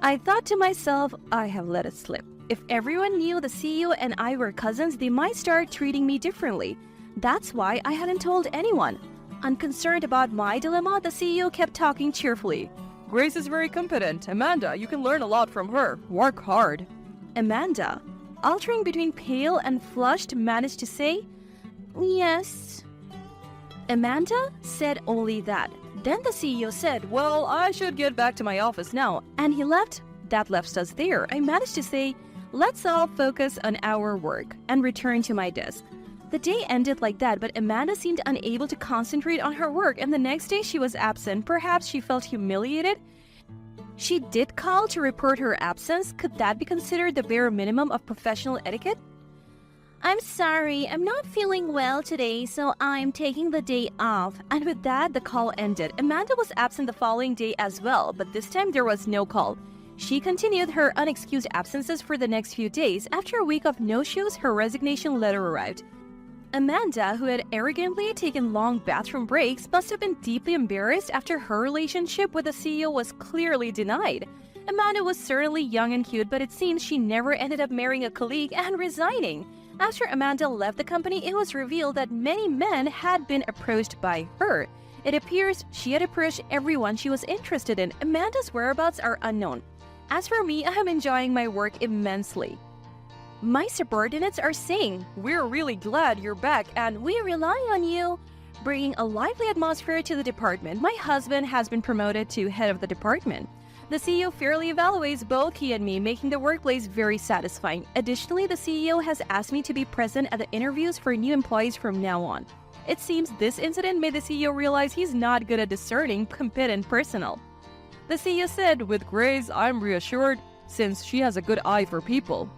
I thought to myself, I have let it slip. If everyone knew the CEO and I were cousins, they might start treating me differently. That's why I hadn't told anyone. Unconcerned about my dilemma, the CEO kept talking cheerfully. Grace is very competent. Amanda, you can learn a lot from her. Work hard. Amanda, altering between pale and flushed, managed to say, Yes. Amanda said only that. Then the CEO said, Well, I should get back to my office now. And he left. That left us there. I managed to say, Let's all focus on our work, and return to my desk. The day ended like that, but Amanda seemed unable to concentrate on her work, and the next day she was absent. Perhaps she felt humiliated. She did call to report her absence. Could that be considered the bare minimum of professional etiquette? I'm sorry, I'm not feeling well today, so I'm taking the day off. And with that, the call ended. Amanda was absent the following day as well, but this time there was no call. She continued her unexcused absences for the next few days. After a week of no-shows, her resignation letter arrived. Amanda, who had arrogantly taken long bathroom breaks, must have been deeply embarrassed after her relationship with the CEO was clearly denied. Amanda was certainly young and cute, but it seems she never ended up marrying a colleague and resigning. After Amanda left the company, it was revealed that many men had been approached by her. It appears she had approached everyone she was interested in. Amanda's whereabouts are unknown. As for me, I am enjoying my work immensely. My subordinates are saying, We're really glad you're back and we rely on you, bringing a lively atmosphere to the department. My husband has been promoted to head of the department. The CEO fairly evaluates both he and me, making the workplace very satisfying. Additionally, the CEO has asked me to be present at the interviews for new employees from now on. It seems this incident made the CEO realize he's not good at discerning competent personnel. The CEO said, With Grace, I'm reassured, since she has a good eye for people.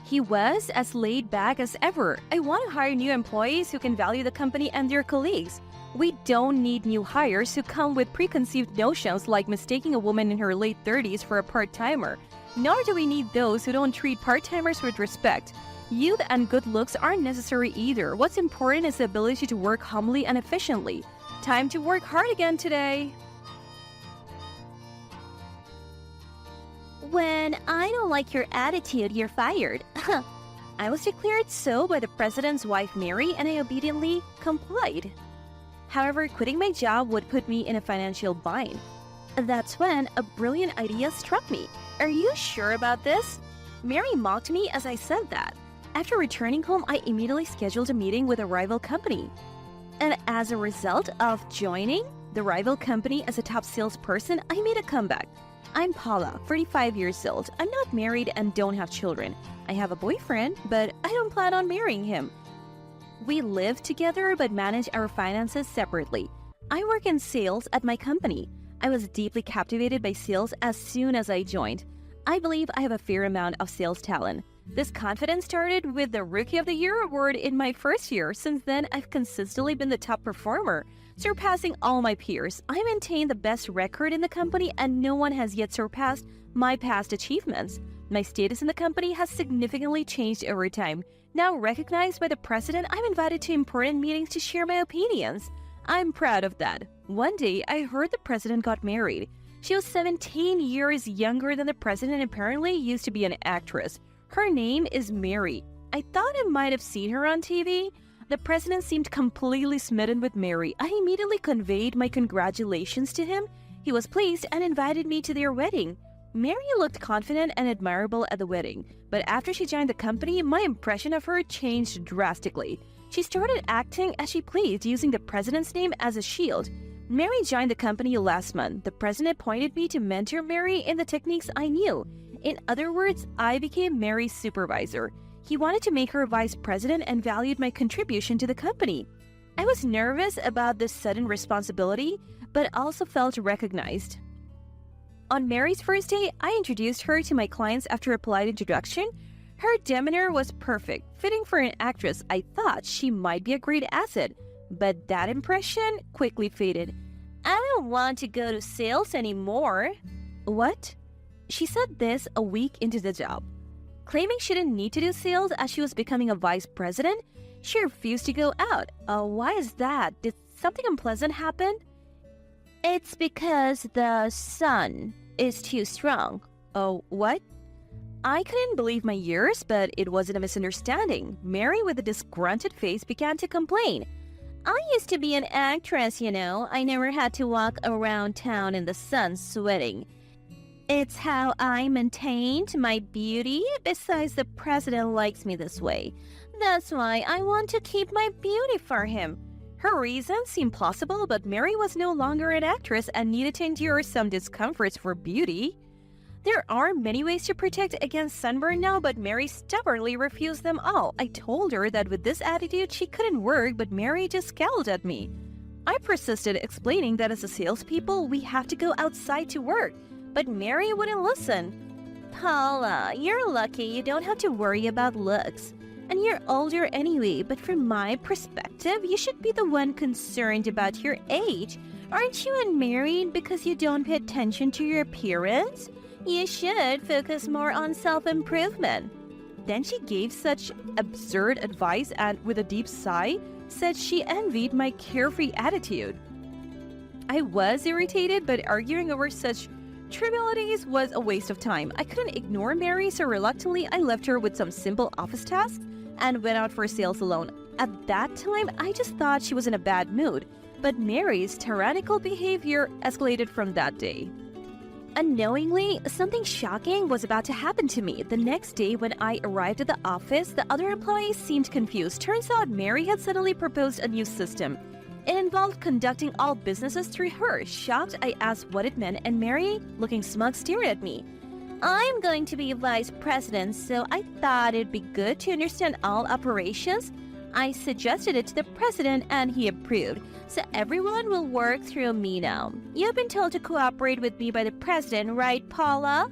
He was as laid back as ever. I want to hire new employees who can value the company and their colleagues. We don't need new hires who come with preconceived notions like mistaking a woman in her late 30s for a part-timer. Nor do we need those who don't treat part-timers with respect. Youth and good looks aren't necessary either. What's important is the ability to work humbly and efficiently. Time to work hard again today. When I don't like your attitude, you're fired. I was declared so by the president's wife Mary, and I obediently complied. However, quitting my job would put me in a financial bind. That's when a brilliant idea struck me. Are you sure about this? Mary mocked me as I said that. After returning home, I immediately scheduled a meeting with a rival company. And as a result of joining the rival company as a top salesperson, I made a comeback. I'm Paula, 45 years old. I'm not married and don't have children. I have a boyfriend, but I don't plan on marrying him. We live together but manage our finances separately. I work in sales at my company. I was deeply captivated by sales as soon as I joined. I believe I have a fair amount of sales talent. This confidence started with the Rookie of the Year award in my first year. Since then, I've consistently been the top performer, surpassing all my peers. I maintain the best record in the company, and no one has yet surpassed my past achievements. My status in the company has significantly changed over time. Now recognized by the president, I'm invited to important meetings to share my opinions. I'm proud of that. One day, I heard the president got married. She was 17 years younger than the president and apparently used to be an actress. Her name is Mary. I thought I might have seen her on TV. The president seemed completely smitten with Mary. I immediately conveyed my congratulations to him. He was pleased and invited me to their wedding. Mary looked confident and admirable at the wedding, but after she joined the company, my impression of her changed drastically. She started acting as she pleased, using the president's name as a shield. Mary joined the company last month. The president appointed me to mentor Mary in the techniques I knew. In other words, I became Mary's supervisor. He wanted to make her vice president and valued my contribution to the company. I was nervous about this sudden responsibility, but also felt recognized. On Mary's first day, I introduced her to my clients after a polite introduction. Her demeanor was perfect, fitting for an actress. I thought she might be a great asset, but that impression quickly faded. I don't want to go to sales anymore. What? She said this a week into the job. Claiming she didn't need to do sales as she was becoming a vice president, she refused to go out. Why is that? Did something unpleasant happen? It's because the sun is too strong. Oh, what? I couldn't believe my ears, but it wasn't a misunderstanding. Mary, with a disgruntled face, began to complain. I used to be an actress, you know. I never had to walk around town in the sun sweating. It's how I maintained my beauty. Besides, the president likes me this way. That's why I want to keep my beauty for him. Her reasons seemed plausible, but Mary was no longer an actress and needed to endure some discomforts for beauty. There are many ways to protect against sunburn now, but Mary stubbornly refused them all. I told her that with this attitude she couldn't work, but Mary just scowled at me. I persisted, explaining that as a salespeople, we have to go outside to work, but Mary wouldn't listen. Paula, you're lucky you don't have to worry about looks. And you're older anyway, but from my perspective, you should be the one concerned about your age. Aren't you unmarried because you don't pay attention to your appearance? You should focus more on self-improvement. Then she gave such absurd advice and, with a deep sigh, said she envied my carefree attitude. I was irritated, but arguing over such trivialities was a waste of time. I couldn't ignore Mary, so reluctantly I left her with some simple office tasks and went out for sales alone. At that time, I just thought she was in a bad mood, but Mary's tyrannical behavior escalated from that day. Unknowingly, something shocking was about to happen to me. The next day, when I arrived at the office, the other employees seemed confused. Turns out Mary had suddenly proposed a new system. It involved conducting all businesses through her. Shocked, I asked what it meant, and Mary, looking smug, stared at me. I'm going to be vice president, so I thought it'd be good to understand all operations. I suggested it to the president, and he approved. So everyone will work through me now. You've been told to cooperate with me by the president, right, Paula?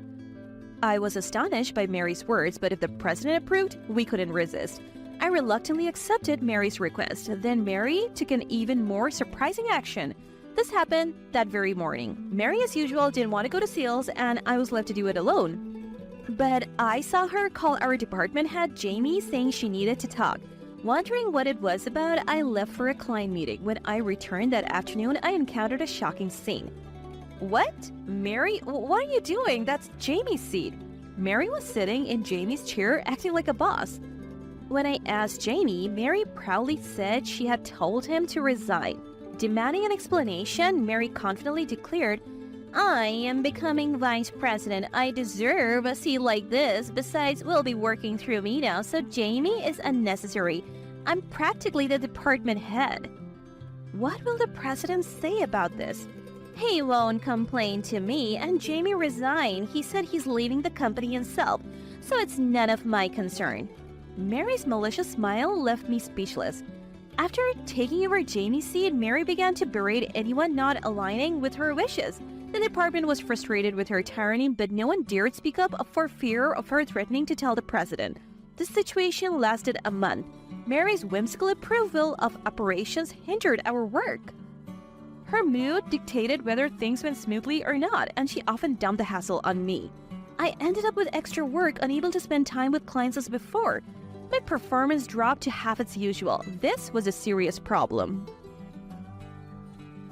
I was astonished by Mary's words, but if the president approved, we couldn't resist. I reluctantly accepted Mary's request. Then Mary took an even more surprising action. This happened that very morning. Mary, as usual, didn't want to go to sales, and I was left to do it alone. But I saw her call our department head, Jamie, saying she needed to talk. Wondering what it was about, I left for a client meeting. When I returned that afternoon, I encountered a shocking scene. What? Mary, what are you doing? That's Jamie's seat. Mary was sitting in Jamie's chair acting like a boss. When I asked Jamie, Mary proudly said she had told him to resign. Demanding an explanation, Mary confidently declared, I am becoming vice president. I deserve a seat like this. Besides, we'll be working through me now, so Jamie is unnecessary. I'm practically the department head. What will the president say about this? He won't complain to me, and Jamie resigned. He said he's leaving the company himself, so it's none of my concern. Mary's malicious smile left me speechless. After taking over Jamie's seat, Mary began to berate anyone not aligning with her wishes. The department was frustrated with her tyranny, but no one dared speak up for fear of her threatening to tell the president. The situation lasted a month. Mary's whimsical approval of operations hindered our work. Her mood dictated whether things went smoothly or not, and she often dumped the hassle on me. I ended up with extra work, unable to spend time with clients as before. My performance dropped to half its usual. This was a serious problem.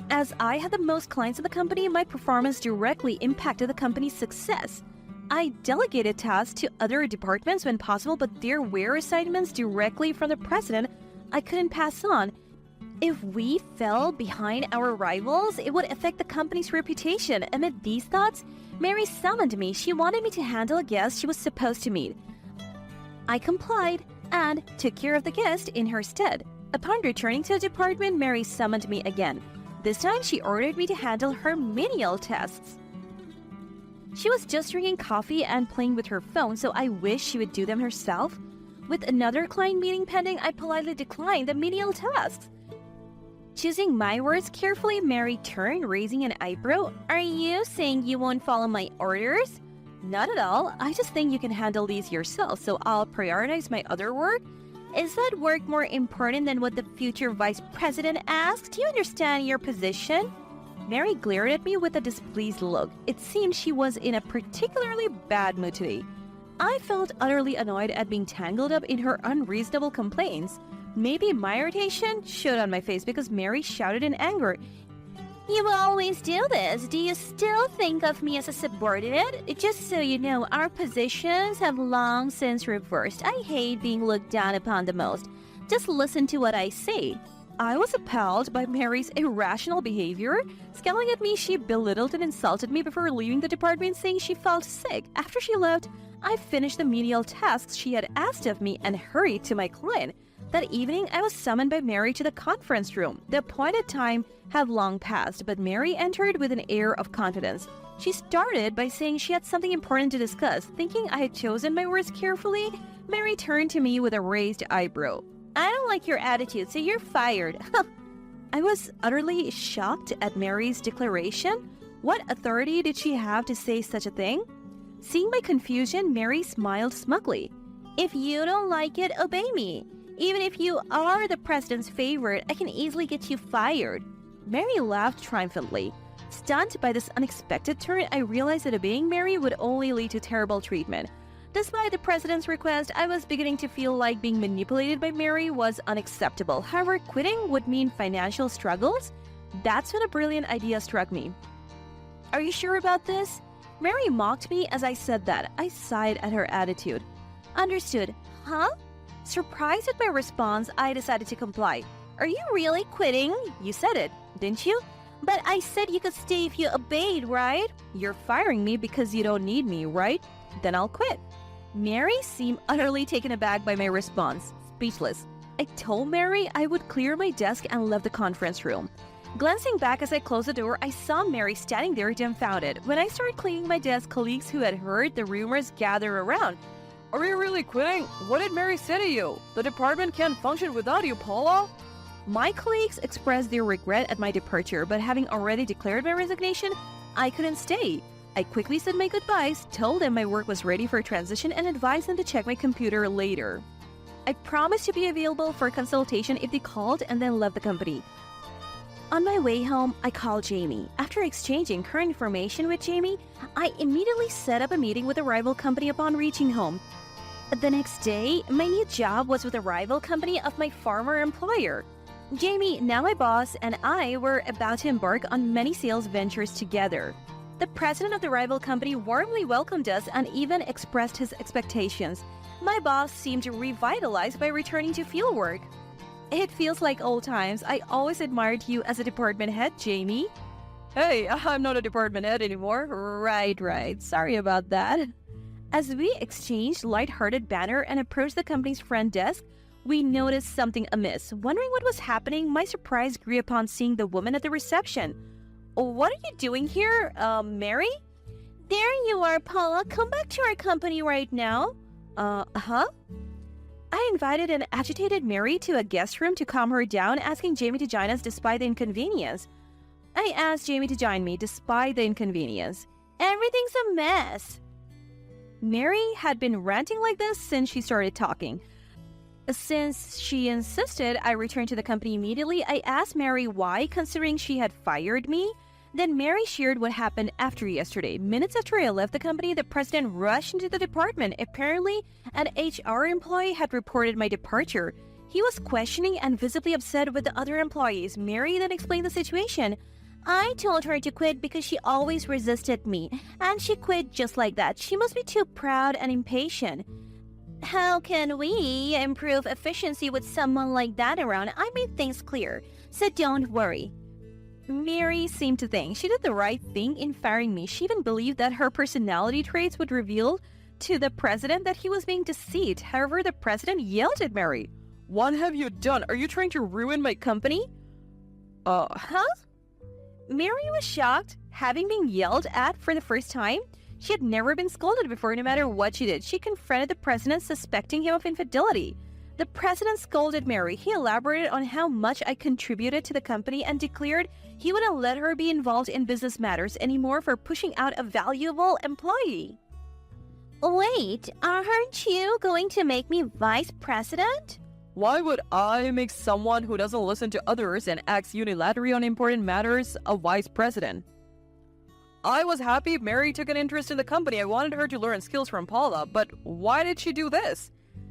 As I had the most clients in the company, my performance directly impacted the company's success. I delegated tasks to other departments when possible, but there were assignments directly from the president I couldn't pass on. If we fell behind our rivals, it would affect the company's reputation. Amid these thoughts, Mary summoned me. She wanted me to handle a guest she was supposed to meet. I complied and took care of the guest in her stead. Upon returning to the department, Mary summoned me again. This time, she ordered me to handle her menial tasks. She was just drinking coffee and playing with her phone, so I wished she would do them herself. With another client meeting pending, I politely declined the menial tasks. Choosing my words carefully, Mary turned, raising an eyebrow. Are you saying you won't follow my orders? Not at all. I just think you can handle these yourself, so I'll prioritize my other work. Is that work more important than what the future vice president asked? Do you understand your position? Mary glared at me with a displeased look. It seemed she was in a particularly bad mood today. I felt utterly annoyed at being tangled up in her unreasonable complaints. Maybe my irritation showed on my face because Mary shouted in anger. You always do this. Do you still think of me as a subordinate? Just so you know, our positions have long since reversed. I hate being looked down upon the most. Just listen to what I say. I was appalled by Mary's irrational behavior. Scowling at me, she belittled and insulted me before leaving the department, saying she felt sick. After she left, I finished the menial tasks she had asked of me and hurried to my client. That evening, I was summoned by Mary to the conference room. The appointed time had long passed, but Mary entered with an air of confidence. She started by saying she had something important to discuss. Thinking I had chosen my words carefully, Mary turned to me with a raised eyebrow. I don't like your attitude, so you're fired. I was utterly shocked at Mary's declaration. What authority did she have to say such a thing? Seeing my confusion, Mary smiled smugly. If you don't like it, obey me. Even if you are the president's favorite, I can easily get you fired. Mary laughed triumphantly. Stunned by this unexpected turn, I realized that obeying Mary would only lead to terrible treatment. Despite the president's request, I was beginning to feel like being manipulated by Mary was unacceptable. However, quitting would mean financial struggles. That's when a brilliant idea struck me. Are you sure about this? Mary mocked me as I said that. I sighed at her attitude. Understood. Huh? Surprised at my response, I decided to comply. Are you really quitting? You said it, didn't you? But I said you could stay if you obeyed, right? You're firing me because you don't need me, right? Then I'll quit. Mary seemed utterly taken aback by my response, speechless. I told Mary I would clear my desk and left the conference room. Glancing back as I closed the door, I saw Mary standing there dumbfounded. When I started cleaning my desk, colleagues who had heard the rumors gathered around. Are you really quitting? What did Mary say to you? The department can't function without you, Paula. My colleagues expressed their regret at my departure, but having already declared my resignation, I couldn't stay. I quickly said my goodbyes, told them my work was ready for transition, and advised them to check my computer later. I promised to be available for consultation if they called, and then left the company. On my way home, I called Jamie. After exchanging current information with Jamie, I immediately set up a meeting with a rival company upon reaching home. The next day, my new job was with a rival company of my former employer. Jamie, now my boss, and I were about to embark on many sales ventures together. The president of the rival company warmly welcomed us and even expressed his expectations. My boss seemed revitalized by returning to fieldwork. It feels like old times. I always admired you as a department head, Jamie. Hey, I'm not a department head anymore. Right. Sorry about that. As we exchanged light-hearted banter and approached the company's front desk, we noticed something amiss. Wondering what was happening, my surprise grew upon seeing the woman at the reception. What are you doing here, Mary? There you are, Paula. Come back to our company right now. Huh? I invited an agitated Mary to a guest room to calm her down, asking Jamie to join us despite the inconvenience. I asked Jamie to join me despite the inconvenience. Everything's a mess. Mary had been ranting like this since she started talking. Since she insisted I return to the company immediately, I asked Mary why, considering she had fired me. Then Mary shared what happened after yesterday. Minutes after I left the company, the president rushed into the department. Apparently, an HR employee had reported my departure. He was questioning and visibly upset with the other employees. Mary then explained the situation. I told her to quit because she always resisted me, and she quit just like that. She must be too proud and impatient. How can we improve efficiency with someone like that around? I made things clear, so don't worry. Mary seemed to think she did the right thing in firing me. She even believed that her personality traits would reveal to the president that he was being deceived. However, the president yelled at Mary. What have you done? Are you trying to ruin my company? Huh? Mary was shocked, having been yelled at for the first time. She had never been scolded before, no matter what she did. She confronted the president, suspecting him of infidelity. The president scolded Mary. He elaborated on how much I contributed to the company and declared he wouldn't let her be involved in business matters anymore for pushing out a valuable employee. Wait, aren't you going to make me vice president? Why would I make someone who doesn't listen to others and acts unilaterally on important matters a vice president? I was happy Mary took an interest in the company. I wanted her to learn skills from Paula, but why did she do this?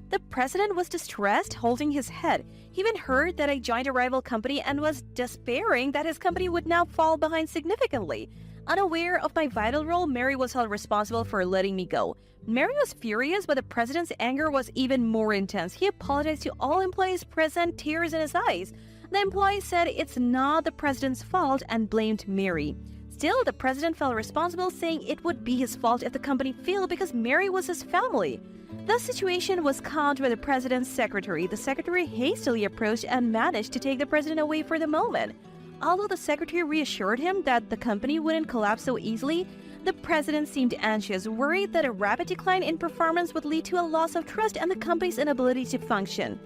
The president was distressed, holding his head. He even heard that I joined a rival company and was despairing that his company would now fall behind significantly. Unaware of my vital role, Mary was held responsible for letting me go. Mary was furious, but the president's anger was even more intense. He apologized to all employees present, tears in his eyes. The employee said it's not the president's fault and blamed Mary. Still, the president felt responsible, saying it would be his fault if the company failed because Mary was his family. The situation was calmed by the president's secretary. The secretary hastily approached and managed to take the president away for the moment. Although the secretary reassured him that the company wouldn't collapse so easily, the president seemed anxious, worried that a rapid decline in performance would lead to a loss of trust and the company's inability to function.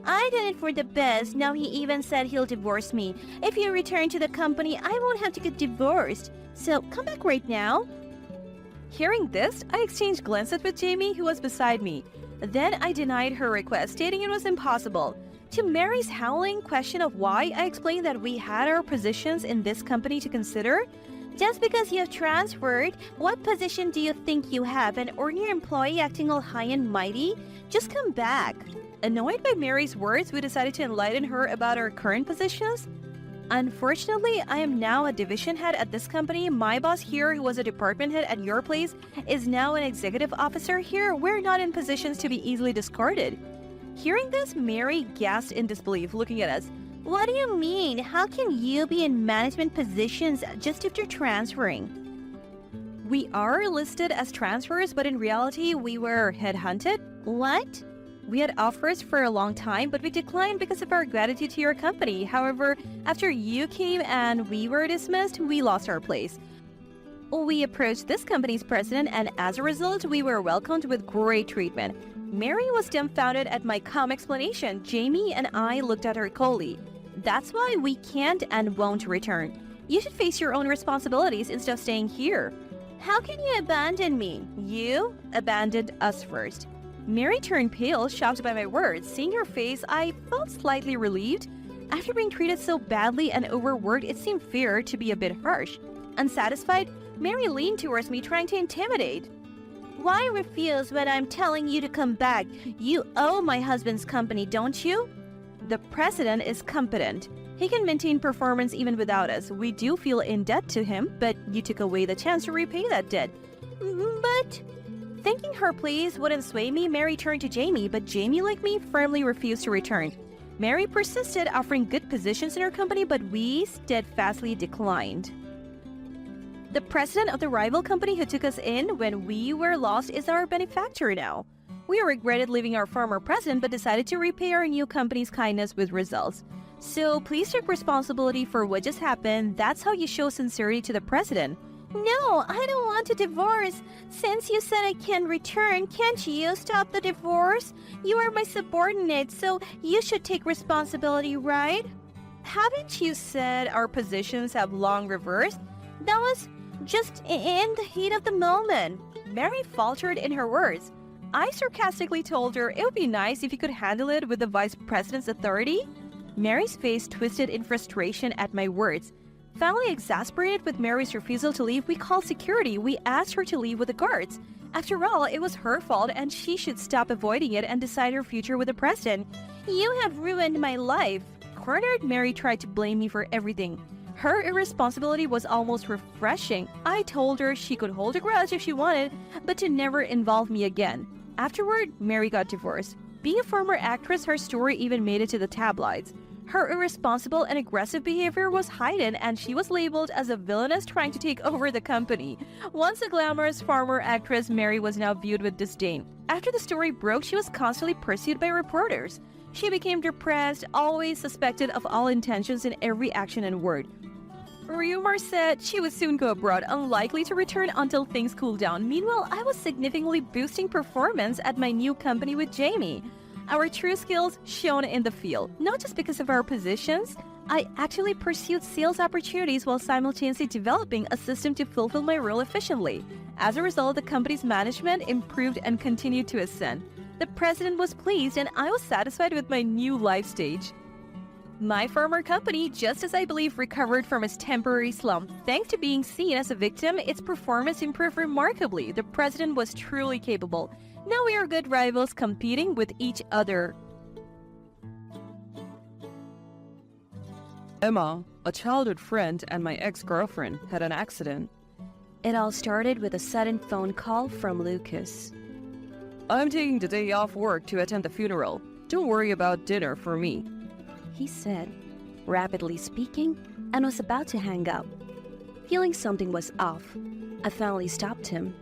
I did it for the best. Now he even said he'll divorce me. If you return to the company, I won't have to get divorced. So come back right now. Hearing this, I exchanged glances with Jamie, who was beside me. Then I denied her request, stating it was impossible. To Mary's howling question of why, I explained that we had our positions in this company to consider. Just because you have transferred, what position do you think you have? An ordinary employee acting all high and mighty? Just come back. Annoyed by Mary's words, we decided to enlighten her about our current positions. Unfortunately, I am now a division head at this company. My boss here, who was a department head at your place, is now an executive officer here. We're not in positions to be easily discarded. Hearing this, Mary gasped in disbelief, looking at us. What do you mean? How can you be in management positions just after transferring? We are listed as transfers, but in reality, we were headhunted. What? We had offers for a long time, but we declined because of our gratitude to your company. However, after you came and we were dismissed, we lost our place. We approached this company's president, and as a result, we were welcomed with great treatment. Mary was dumbfounded at my calm explanation. Jamie and I looked at her coldly. That's why we can't and won't return. You should face your own responsibilities instead of staying here. How can you abandon me? You abandoned us first. Mary turned pale, shocked by my words. Seeing her face, I felt slightly relieved. After being treated so badly and overworked, it seemed fair to be a bit harsh. Unsatisfied, Mary leaned towards me, trying to intimidate. Why refuse when I'm telling you to come back? You owe my husband's company, don't you? The president is competent. He can maintain performance even without us. We do feel in debt to him, but you took away the chance to repay that debt. But thanking her please wouldn't sway me. Mary turned to Jamie, but Jamie, like me, firmly refused to return. Mary persisted, offering good positions in her company, but we steadfastly declined. The president of the rival company who took us in when we were lost is our benefactor now. We regretted leaving our former president but decided to repay our new company's kindness with results. So please take responsibility for what just happened. That's how you show sincerity to the president. No, I don't want a divorce. Since you said I can return, can't you stop the divorce? You are my subordinate, so you should take responsibility, right? Haven't you said our positions have long reversed? That was just in the heat of the moment. Mary faltered in her words. I sarcastically told her it would be nice if you could handle it with the vice president's authority. Mary's face twisted in frustration at my words. Finally exasperated with Mary's refusal to leave, we called security. We asked her to leave with the guards. After all, it was her fault and she should stop avoiding it and decide her future with the president. You have ruined my life. Cornered, Mary tried to blame me for everything. Her irresponsibility was almost refreshing. I told her she could hold a grudge if she wanted, but to never involve me again. Afterward, Mary got divorced. Being a former actress, her story even made it to the tabloids. Her irresponsible and aggressive behavior was heightened, and she was labeled as a villainess trying to take over the company. Once a glamorous former actress, Mary was now viewed with disdain. After the story broke, she was constantly pursued by reporters. She became depressed, always suspected of all intentions in every action and word. Rumors said she would soon go abroad, unlikely to return until things cooled down. Meanwhile, I was significantly boosting performance at my new company with Jamie. Our true skills shone in the field, not just because of our positions. I actually pursued sales opportunities while simultaneously developing a system to fulfill my role efficiently. As a result, the company's management improved and continued to ascend. The president was pleased and I was satisfied with my new life stage. My former company, just as I believe, recovered from its temporary slump. Thanks to being seen as a victim, its performance improved remarkably. The president was truly capable. Now we are good rivals competing with each other. Emma, a childhood friend and my ex-girlfriend, had an accident. It all started with a sudden phone call from Lucas. I'm taking the day off work to attend the funeral. Don't worry about dinner for me, he said, rapidly speaking, and was about to hang up. Feeling something was off, I finally stopped him.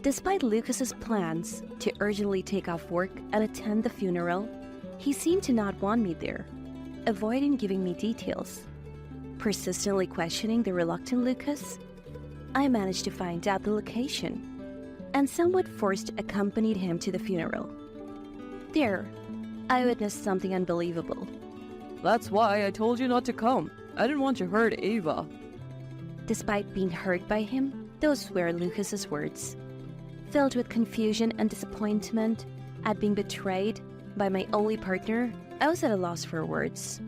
Despite Lucas's plans to urgently take off work and attend the funeral, he seemed to not want me there, avoiding giving me details. Persistently questioning the reluctant Lucas, I managed to find out the location and somewhat forced accompanied him to the funeral. There, I witnessed something unbelievable. That's why I told you not to come. I didn't want to hurt Ava. Despite being hurt by him, those were Lucas's words. Filled with confusion and disappointment at being betrayed by my only partner, I was at a loss for words.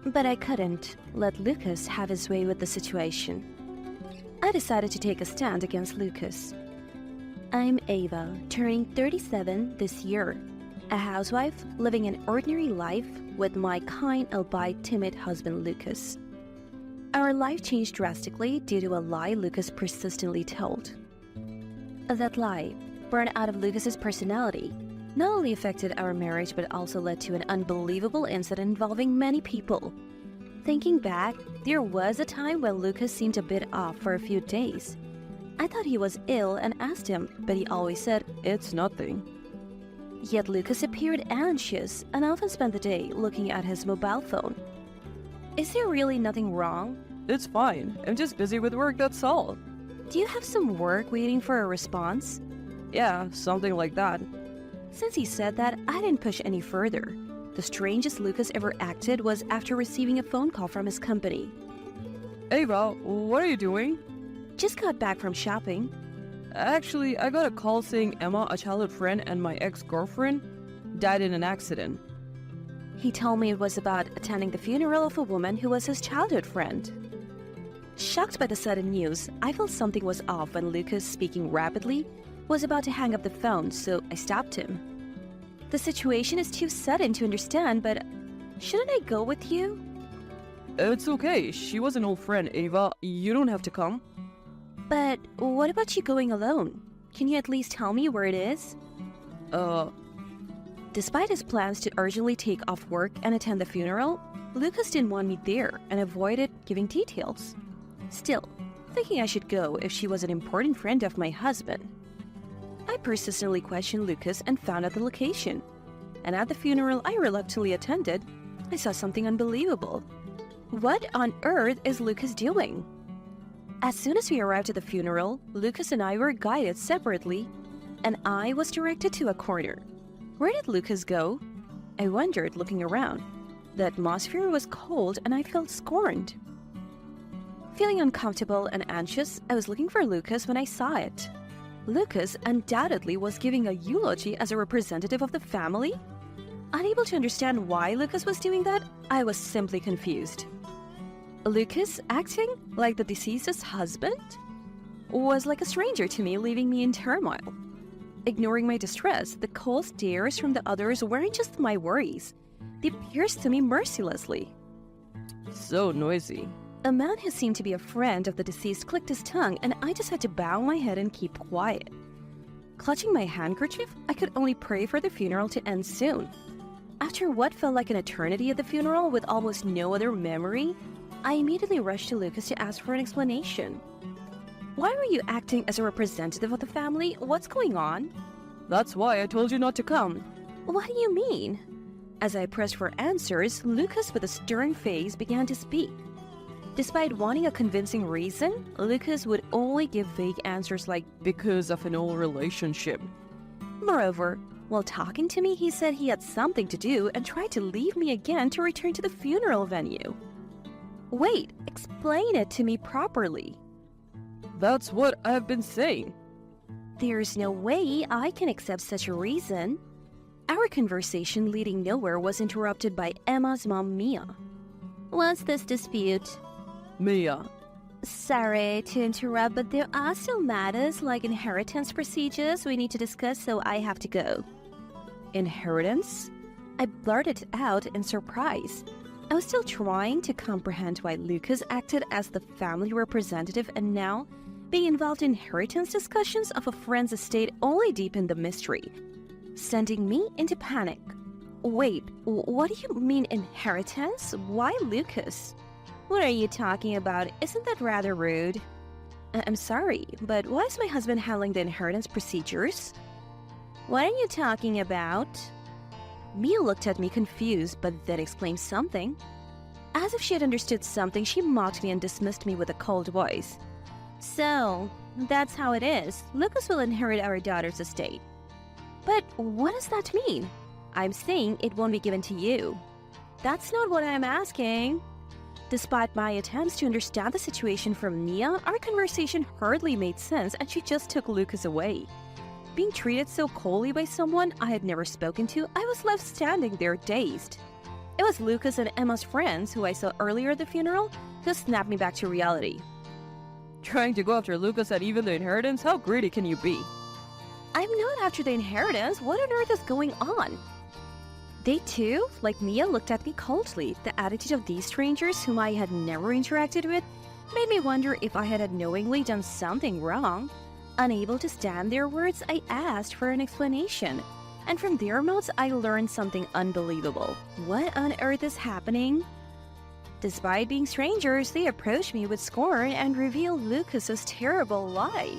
But I couldn't let Lucas have his way with the situation. I decided to take a stand against Lucas. I'm Ava, turning 37 this year, a housewife living an ordinary life with my kind albeit timid husband Lucas. Our life changed drastically due to a lie Lucas persistently told. That lie, born out of Lucas's personality, not only affected our marriage but also led to an unbelievable incident involving many people. Thinking back, there was a time when Lucas seemed a bit off for a few days. I thought he was ill and asked him, but he always said, "It's nothing." Yet Lucas appeared anxious and often spent the day looking at his mobile phone. Is there really nothing wrong? It's fine. I'm just busy with work, that's all. Do you have some work waiting for a response? Yeah, something like that. Since he said that, I didn't push any further. The strangest Lucas ever acted was after receiving a phone call from his company. Ava, what are you doing? Just got back from shopping. Actually, I got a call saying Emma, a childhood friend and my ex-girlfriend, died in an accident. He told me it was about attending the funeral of a woman who was his childhood friend. Shocked by the sudden news, I felt something was off when Lucas, speaking rapidly, was about to hang up the phone, so I stopped him. The situation is too sudden to understand, but Shouldn't I go with you? It's okay. She was an old friend, Ava. You don't have to come. But what about you going alone? Can you at least tell me where it is? Despite his plans to urgently take off work and attend the funeral, Lucas didn't want me there and avoided giving details. Still, thinking I should go if she was an important friend of my husband. I persistently questioned Lucas and found out the location. And at the funeral I reluctantly attended, I saw something unbelievable. What on earth is Lucas doing? As soon as we arrived at the funeral, Lucas and I were guided separately, and I was directed to a corner. Where did Lucas go? I wondered, looking around. The atmosphere was cold and I felt scorned. Feeling uncomfortable and anxious, I was looking for Lucas when I saw it. Lucas undoubtedly was giving a eulogy as a representative of the family. Unable to understand why Lucas was doing that, I was simply confused. Lucas acting like the deceased's husband was like a stranger to me, leaving me in turmoil. Ignoring my distress, the cold stares from the others weren't just my worries. They pierced to me mercilessly. So noisy. A man who seemed to be a friend of the deceased clicked his tongue, and I just had to bow my head and keep quiet. Clutching my handkerchief, I could only pray for the funeral to end soon. After what felt like an eternity at the funeral with almost no other memory, I immediately rushed to Lucas to ask for an explanation. Why were you acting as a representative of the family? What's going on? That's why I told you not to come. What do you mean? As I pressed for answers, Lucas with a stern face began to speak. Despite wanting a convincing reason, Lucas would only give vague answers like, because of an old relationship. Moreover, while talking to me, he said he had something to do and tried to leave me again to return to the funeral venue. Wait, explain it to me properly. That's what I've been saying. There's no way I can accept such a reason. Our conversation leading nowhere was interrupted by Emma's mom, Mia. What's this dispute? Mia. Sorry to interrupt, but there are still matters like inheritance procedures we need to discuss, so I have to go. Inheritance? I blurted out in surprise. I was still trying to comprehend why Lucas acted as the family representative, and now being involved in inheritance discussions of a friend's estate only deepened the mystery, sending me into panic. Wait, what do you mean inheritance? Why Lucas? What are you talking about? Isn't that rather rude? I'm sorry, but why is my husband handling the inheritance procedures? What are you talking about? Mia looked at me confused, but then explained something. As if she had understood something, she mocked me and dismissed me with a cold voice. So, that's how it is. Lucas will inherit our daughter's estate. But what does that mean? I'm saying it won't be given to you. That's not what I'm asking. Despite my attempts to understand the situation from Mia, our conversation hardly made sense and she just took Lucas away. Being treated so coldly by someone I had never spoken to, I was left standing there dazed. It was Lucas and Emma's friends, who I saw earlier at the funeral, who snapped me back to reality. Trying to go after Lucas and even the inheritance? How greedy can you be? I'm not after the inheritance. What on earth is going on? They too, like Mia, looked at me coldly. The attitude of these strangers, whom I had never interacted with, made me wonder if I had unknowingly done something wrong. Unable to stand their words, I asked for an explanation. And from their mouths, I learned something unbelievable. What on earth is happening? Despite being strangers, they approached me with scorn and revealed Lucas's terrible lie.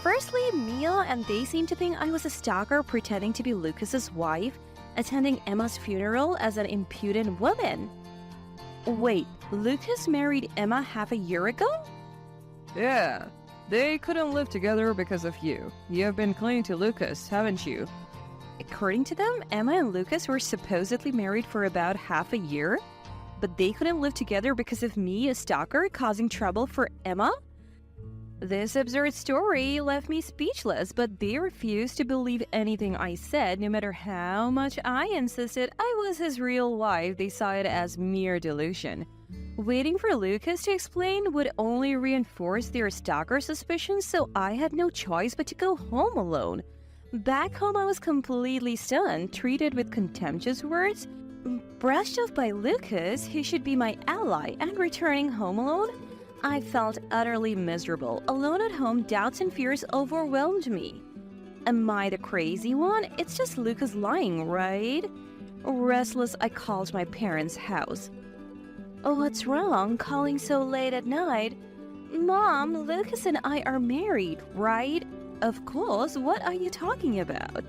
Firstly, Mia and they seemed to think I was a stalker pretending to be Lucas's wife, attending Emma's funeral as an impudent woman. Wait, Lucas married Emma half a year ago? Yeah, they couldn't live together because of you. You have been clinging to Lucas, haven't you? According to them, Emma and Lucas were supposedly married for about half a year, but they couldn't live together because of me, a stalker, causing trouble for Emma? This absurd story left me speechless, but they refused to believe anything I said. No matter how much I insisted I was his real wife, they saw it as mere delusion. Waiting for Lucas to explain would only reinforce their stalker suspicions, so I had no choice but to go home alone. Back home, I was completely stunned, treated with contemptuous words, Brushed off by Lucas, who should be my ally, and returning home alone? I felt utterly miserable. Alone at home, doubts and fears overwhelmed me. Am I the crazy one? It's just Lucas lying, right? Restless, I called my parents' house. Oh, what's wrong? Calling so late at night? Mom, Lucas and I are married, right? Of course, what are you talking about?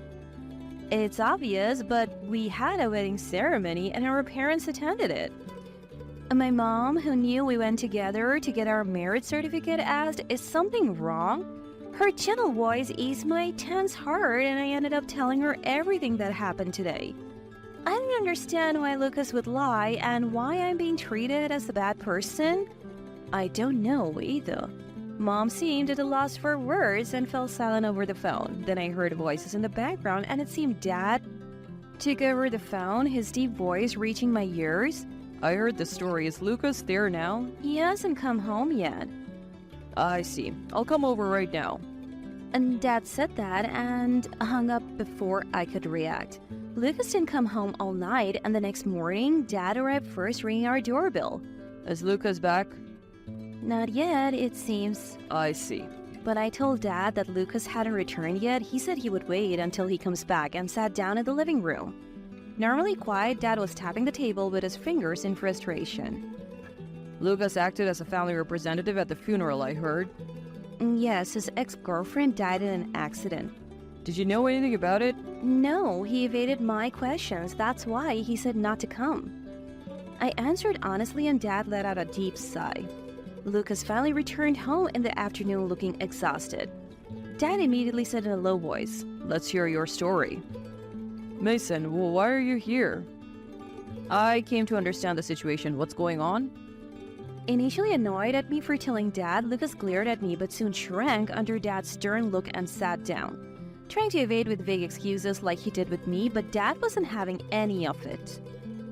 It's obvious, but we had a wedding ceremony and our parents attended it. And my mom, who knew we went together to get our marriage certificate, asked, is something wrong? Her gentle voice eased my tense heart and I ended up telling her everything that happened today. I didn't understand why Lucas would lie and why I'm being treated as a bad person. I don't know either. Mom seemed at a loss for words and fell silent over the phone. Then I heard voices in the background and it seemed Dad took over the phone, his deep voice reaching my ears. I heard the story. Is Lucas there now? He hasn't come home yet. I see. I'll come over right now. And Dad said that and hung up before I could react. Lucas didn't come home all night and the next morning, Dad arrived first ringing our doorbell. Is Lucas back? Not yet, it seems. I see. But I told Dad that Lucas hadn't returned yet. He said he would wait until he comes back and sat down in the living room. Normally quiet, Dad was tapping the table with his fingers in frustration. Lucas acted as a family representative at the funeral, I heard. Yes, his ex-girlfriend died in an accident. Did you know anything about it? No, he evaded my questions. That's why he said not to come. I answered honestly and Dad let out a deep sigh. Lucas finally returned home in the afternoon looking exhausted. Dad immediately said in a low voice, Let's hear your story. Mason, well, why are you here? I came to understand the situation. What's going on? Initially annoyed at me for telling Dad, Lucas glared at me but soon shrank under Dad's stern look and sat down, trying to evade with vague excuses like he did with me, but Dad wasn't having any of it.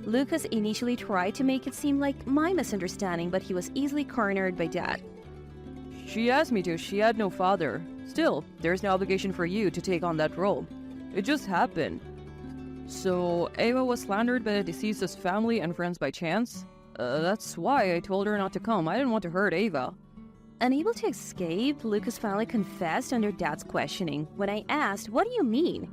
Lucas initially tried to make it seem like my misunderstanding, but he was easily cornered by Dad. She asked me to. She had no father. Still, there's no obligation for you to take on that role. It just happened. So, Ava was slandered by the deceased's family and friends by chance? That's why I told her not to come. I didn't want to hurt Ava. Unable to escape, Lucas finally confessed under Dad's questioning. When I asked, what do you mean?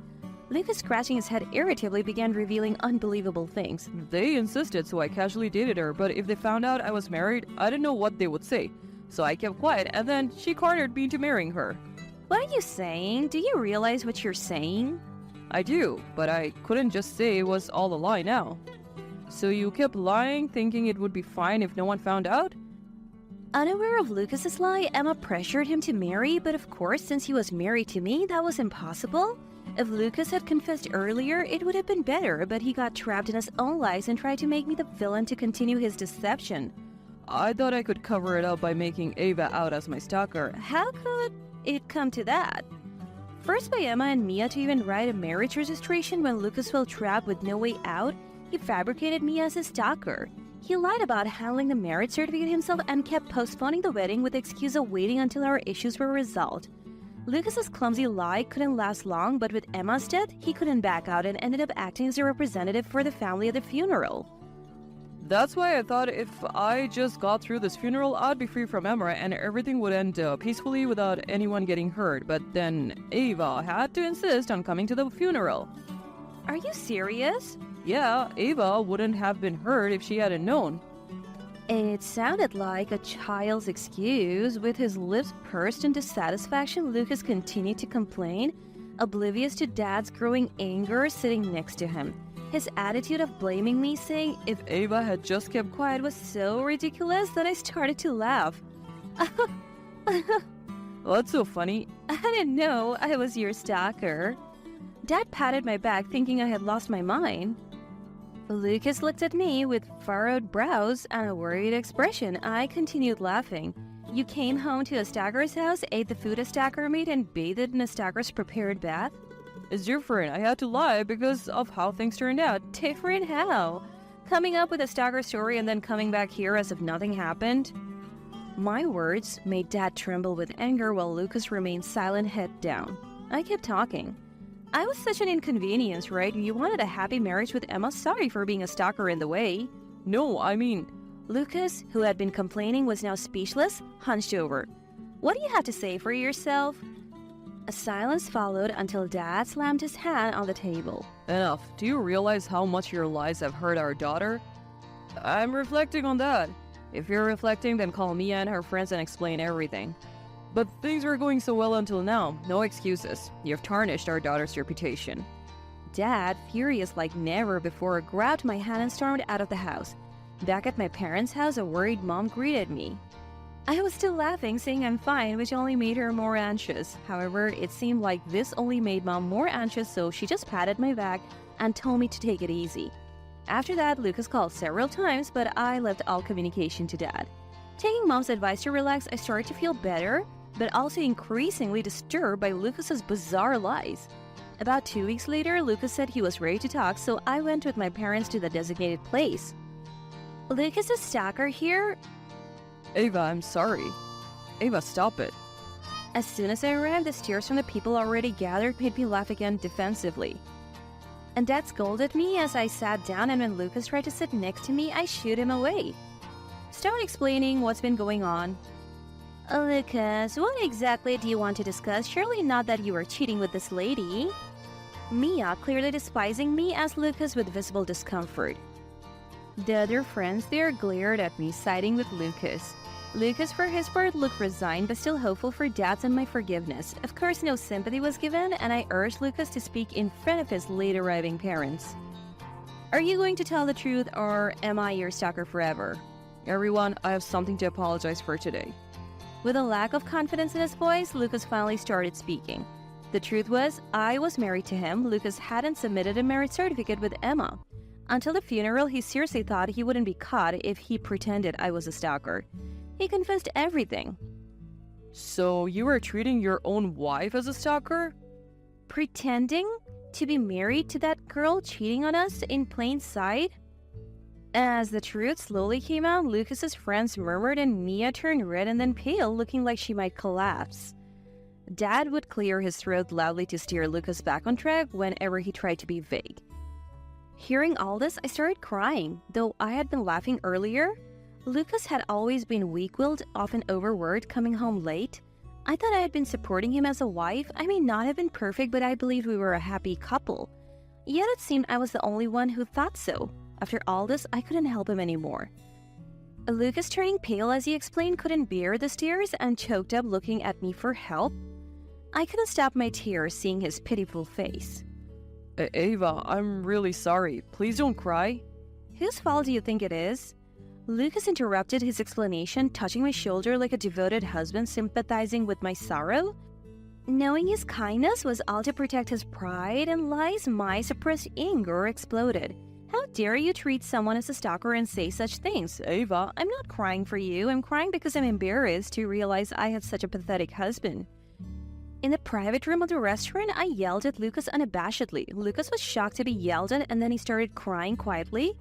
Lucas, scratching his head irritably, began revealing unbelievable things. They insisted, so I casually dated her, but if they found out I was married, I didn't know what they would say. So I kept quiet, and then she cornered me into marrying her. What are you saying? Do you realize what you're saying? I do, but I couldn't just say it was all a lie now. So you kept lying, thinking it would be fine if no one found out? Unaware of Lucas's lie, Emma pressured him to marry, but of course, since he was married to me, that was impossible. If Lucas had confessed earlier, it would have been better, but he got trapped in his own lies and tried to make me the villain to continue his deception. I thought I could cover it up by making Ava out as my stalker. How could it come to that? Forced by Emma and Mia to even write a marriage registration when Lucas felt trapped with no way out, he fabricated me as his stalker. He lied about handling the marriage certificate himself and kept postponing the wedding with the excuse of waiting until our issues were resolved. Lucas's clumsy lie couldn't last long, but with Emma's death, he couldn't back out and ended up acting as a representative for the family at the funeral. That's why I thought if I just got through this funeral, I'd be free from Emma and everything would end peacefully without anyone getting hurt. But then Ava had to insist on coming to the funeral. Are you serious? Yeah, Ava wouldn't have been hurt if she hadn't known. It sounded like a child's excuse. With his lips pursed in dissatisfaction, Lucas continued to complain, oblivious to Dad's growing anger sitting next to him. His attitude of blaming me, saying if Ava had just kept quiet, was so ridiculous that I started to laugh. What's so funny? I didn't know I was your stalker. Dad patted my back, thinking I had lost my mind. Lucas looked at me with furrowed brows and a worried expression. I continued laughing. You came home to a stalker's house, ate the food a stalker made, and bathed in a stalker's prepared bath? It's different. I had to lie because of how things turned out. Different how? Coming up with a stalker story and then coming back here as if nothing happened? My words made Dad tremble with anger while Lucas remained silent, head down. I kept talking. I was such an inconvenience, right? You wanted a happy marriage with Emma. Sorry for being a stalker in the way. No, I mean, Lucas, who had been complaining, was now speechless, hunched over. What do you have to say for yourself? A silence followed until Dad slammed his hand on the table. enough. Do you realize how much your lies have hurt our daughter? I'm reflecting on that. If you're reflecting, then call Mia and her friends and explain everything. But things were going so well until now. No excuses. You've tarnished our daughter's reputation. Dad, furious like never before, grabbed my hand and stormed out of the house. Back at my parents' house, a worried mom greeted me. I was still laughing, saying I'm fine, which only made her more anxious. However, it seemed like this only made Mom more anxious, so she just patted my back and told me to take it easy. After that, Lucas called several times, but I left all communication to Dad. Taking Mom's advice to relax, I started to feel better, but also increasingly disturbed by Lucas's bizarre lies. About 2 weeks later, Lucas said he was ready to talk, so I went with my parents to the designated place. Lucas is stalker here? Ava, I'm sorry. Ava, stop it. As soon as I arrived, the stares from the people already gathered made me laugh again defensively. And Dad scolded me as I sat down, and when Lucas tried to sit next to me, I shooed him away. Start explaining what's been going on. Lucas, what exactly do you want to discuss? Surely not that you were cheating with this lady. Mia, clearly despising me, asked Lucas with visible discomfort. The other friends there glared at me, siding with Lucas. Lucas, for his part, looked resigned but still hopeful for Dad's and my forgiveness. Of course, no sympathy was given, and I urged Lucas to speak in front of his late-arriving parents. Are you going to tell the truth, or am I your stalker forever? Everyone, I have something to apologize for today. With a lack of confidence in his voice, Lucas finally started speaking. The truth was, I was married to him. Lucas hadn't submitted a marriage certificate with Emma. Until the funeral, he seriously thought he wouldn't be caught if he pretended I was a stalker. He confessed everything. So you were treating your own wife as a stalker? Pretending to be married to that girl cheating on us in plain sight? As the truth slowly came out, Lucas's friends murmured and Mia turned red and then pale, looking like she might collapse. Dad would clear his throat loudly to steer Lucas back on track whenever he tried to be vague. Hearing all this, I started crying. Though I had been laughing earlier, Lucas had always been weak-willed, often overworked, coming home late. I thought I had been supporting him as a wife. I may not have been perfect, but I believed we were a happy couple. Yet it seemed I was the only one who thought so. After all this, I couldn't help him anymore. Lucas, turning pale as he explained, couldn't bear the stares and choked up, looking at me for help. I couldn't stop my tears seeing his pitiful face. Ava, I'm really sorry. Please don't cry. Whose fault do you think it is? Lucas interrupted his explanation, touching my shoulder like a devoted husband sympathizing with my sorrow. Knowing his kindness was all to protect his pride and lies, my suppressed anger exploded. How dare you treat someone as a stalker and say such things? Ava, I'm not crying for you. I'm crying because I'm embarrassed to realize I had such a pathetic husband. In the private room of the restaurant, I yelled at Lucas unabashedly. Lucas was shocked to be yelled at, and then he started crying quietly.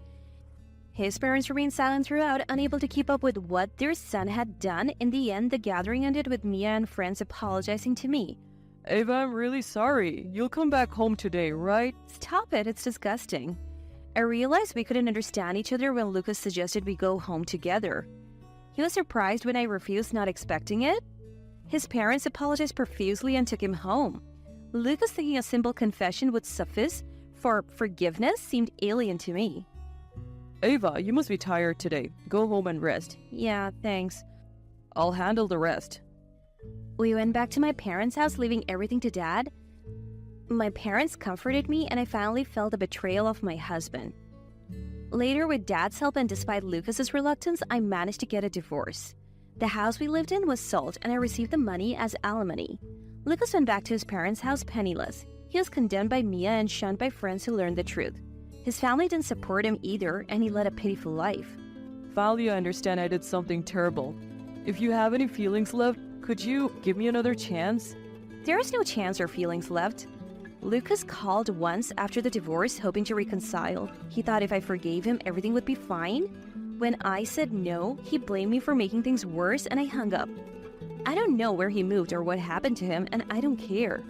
His parents remained silent throughout, unable to keep up with what their son had done. In the end, the gathering ended with Mia and friends apologizing to me. Ava, I'm really sorry. You'll come back home today, right? Stop it, it's disgusting. I realized we couldn't understand each other when Lucas suggested we go home together. He was surprised when I refused, not expecting it. His parents apologized profusely and took him home. Lucas thinking a simple confession would suffice for forgiveness seemed alien to me. Ava, you must be tired today. Go home and rest. Yeah, thanks. I'll handle the rest. We went back to my parents' house, leaving everything to Dad. My parents comforted me, and I finally felt the betrayal of my husband. Later, with Dad's help and despite Lucas's reluctance, I managed to get a divorce. The house we lived in was sold, and I received the money as alimony. Lucas went back to his parents' house penniless. He was condemned by Mia and shunned by friends who learned the truth. His family didn't support him either, and he led a pitiful life. Finally, I understand I did something terrible. If you have any feelings left, could you give me another chance? There is no chance or feelings left. Lucas called once after the divorce, hoping to reconcile. He thought if I forgave him, everything would be fine. When I said no, he blamed me for making things worse, and I hung up. I don't know where he moved or what happened to him, and I don't care.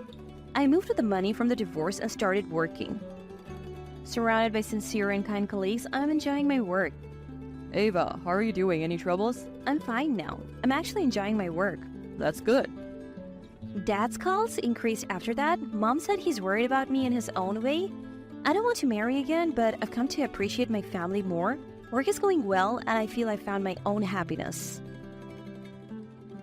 I moved with the money from the divorce and started working. Surrounded by sincere and kind colleagues, I'm enjoying my work. Ava, how are you doing? Any troubles? I'm fine now. I'm actually enjoying my work. That's good. Dad's calls increased after that. Mom said he's worried about me in his own way. I don't want to marry again, but I've come to appreciate my family more. Work is going well, and I feel I found my own happiness.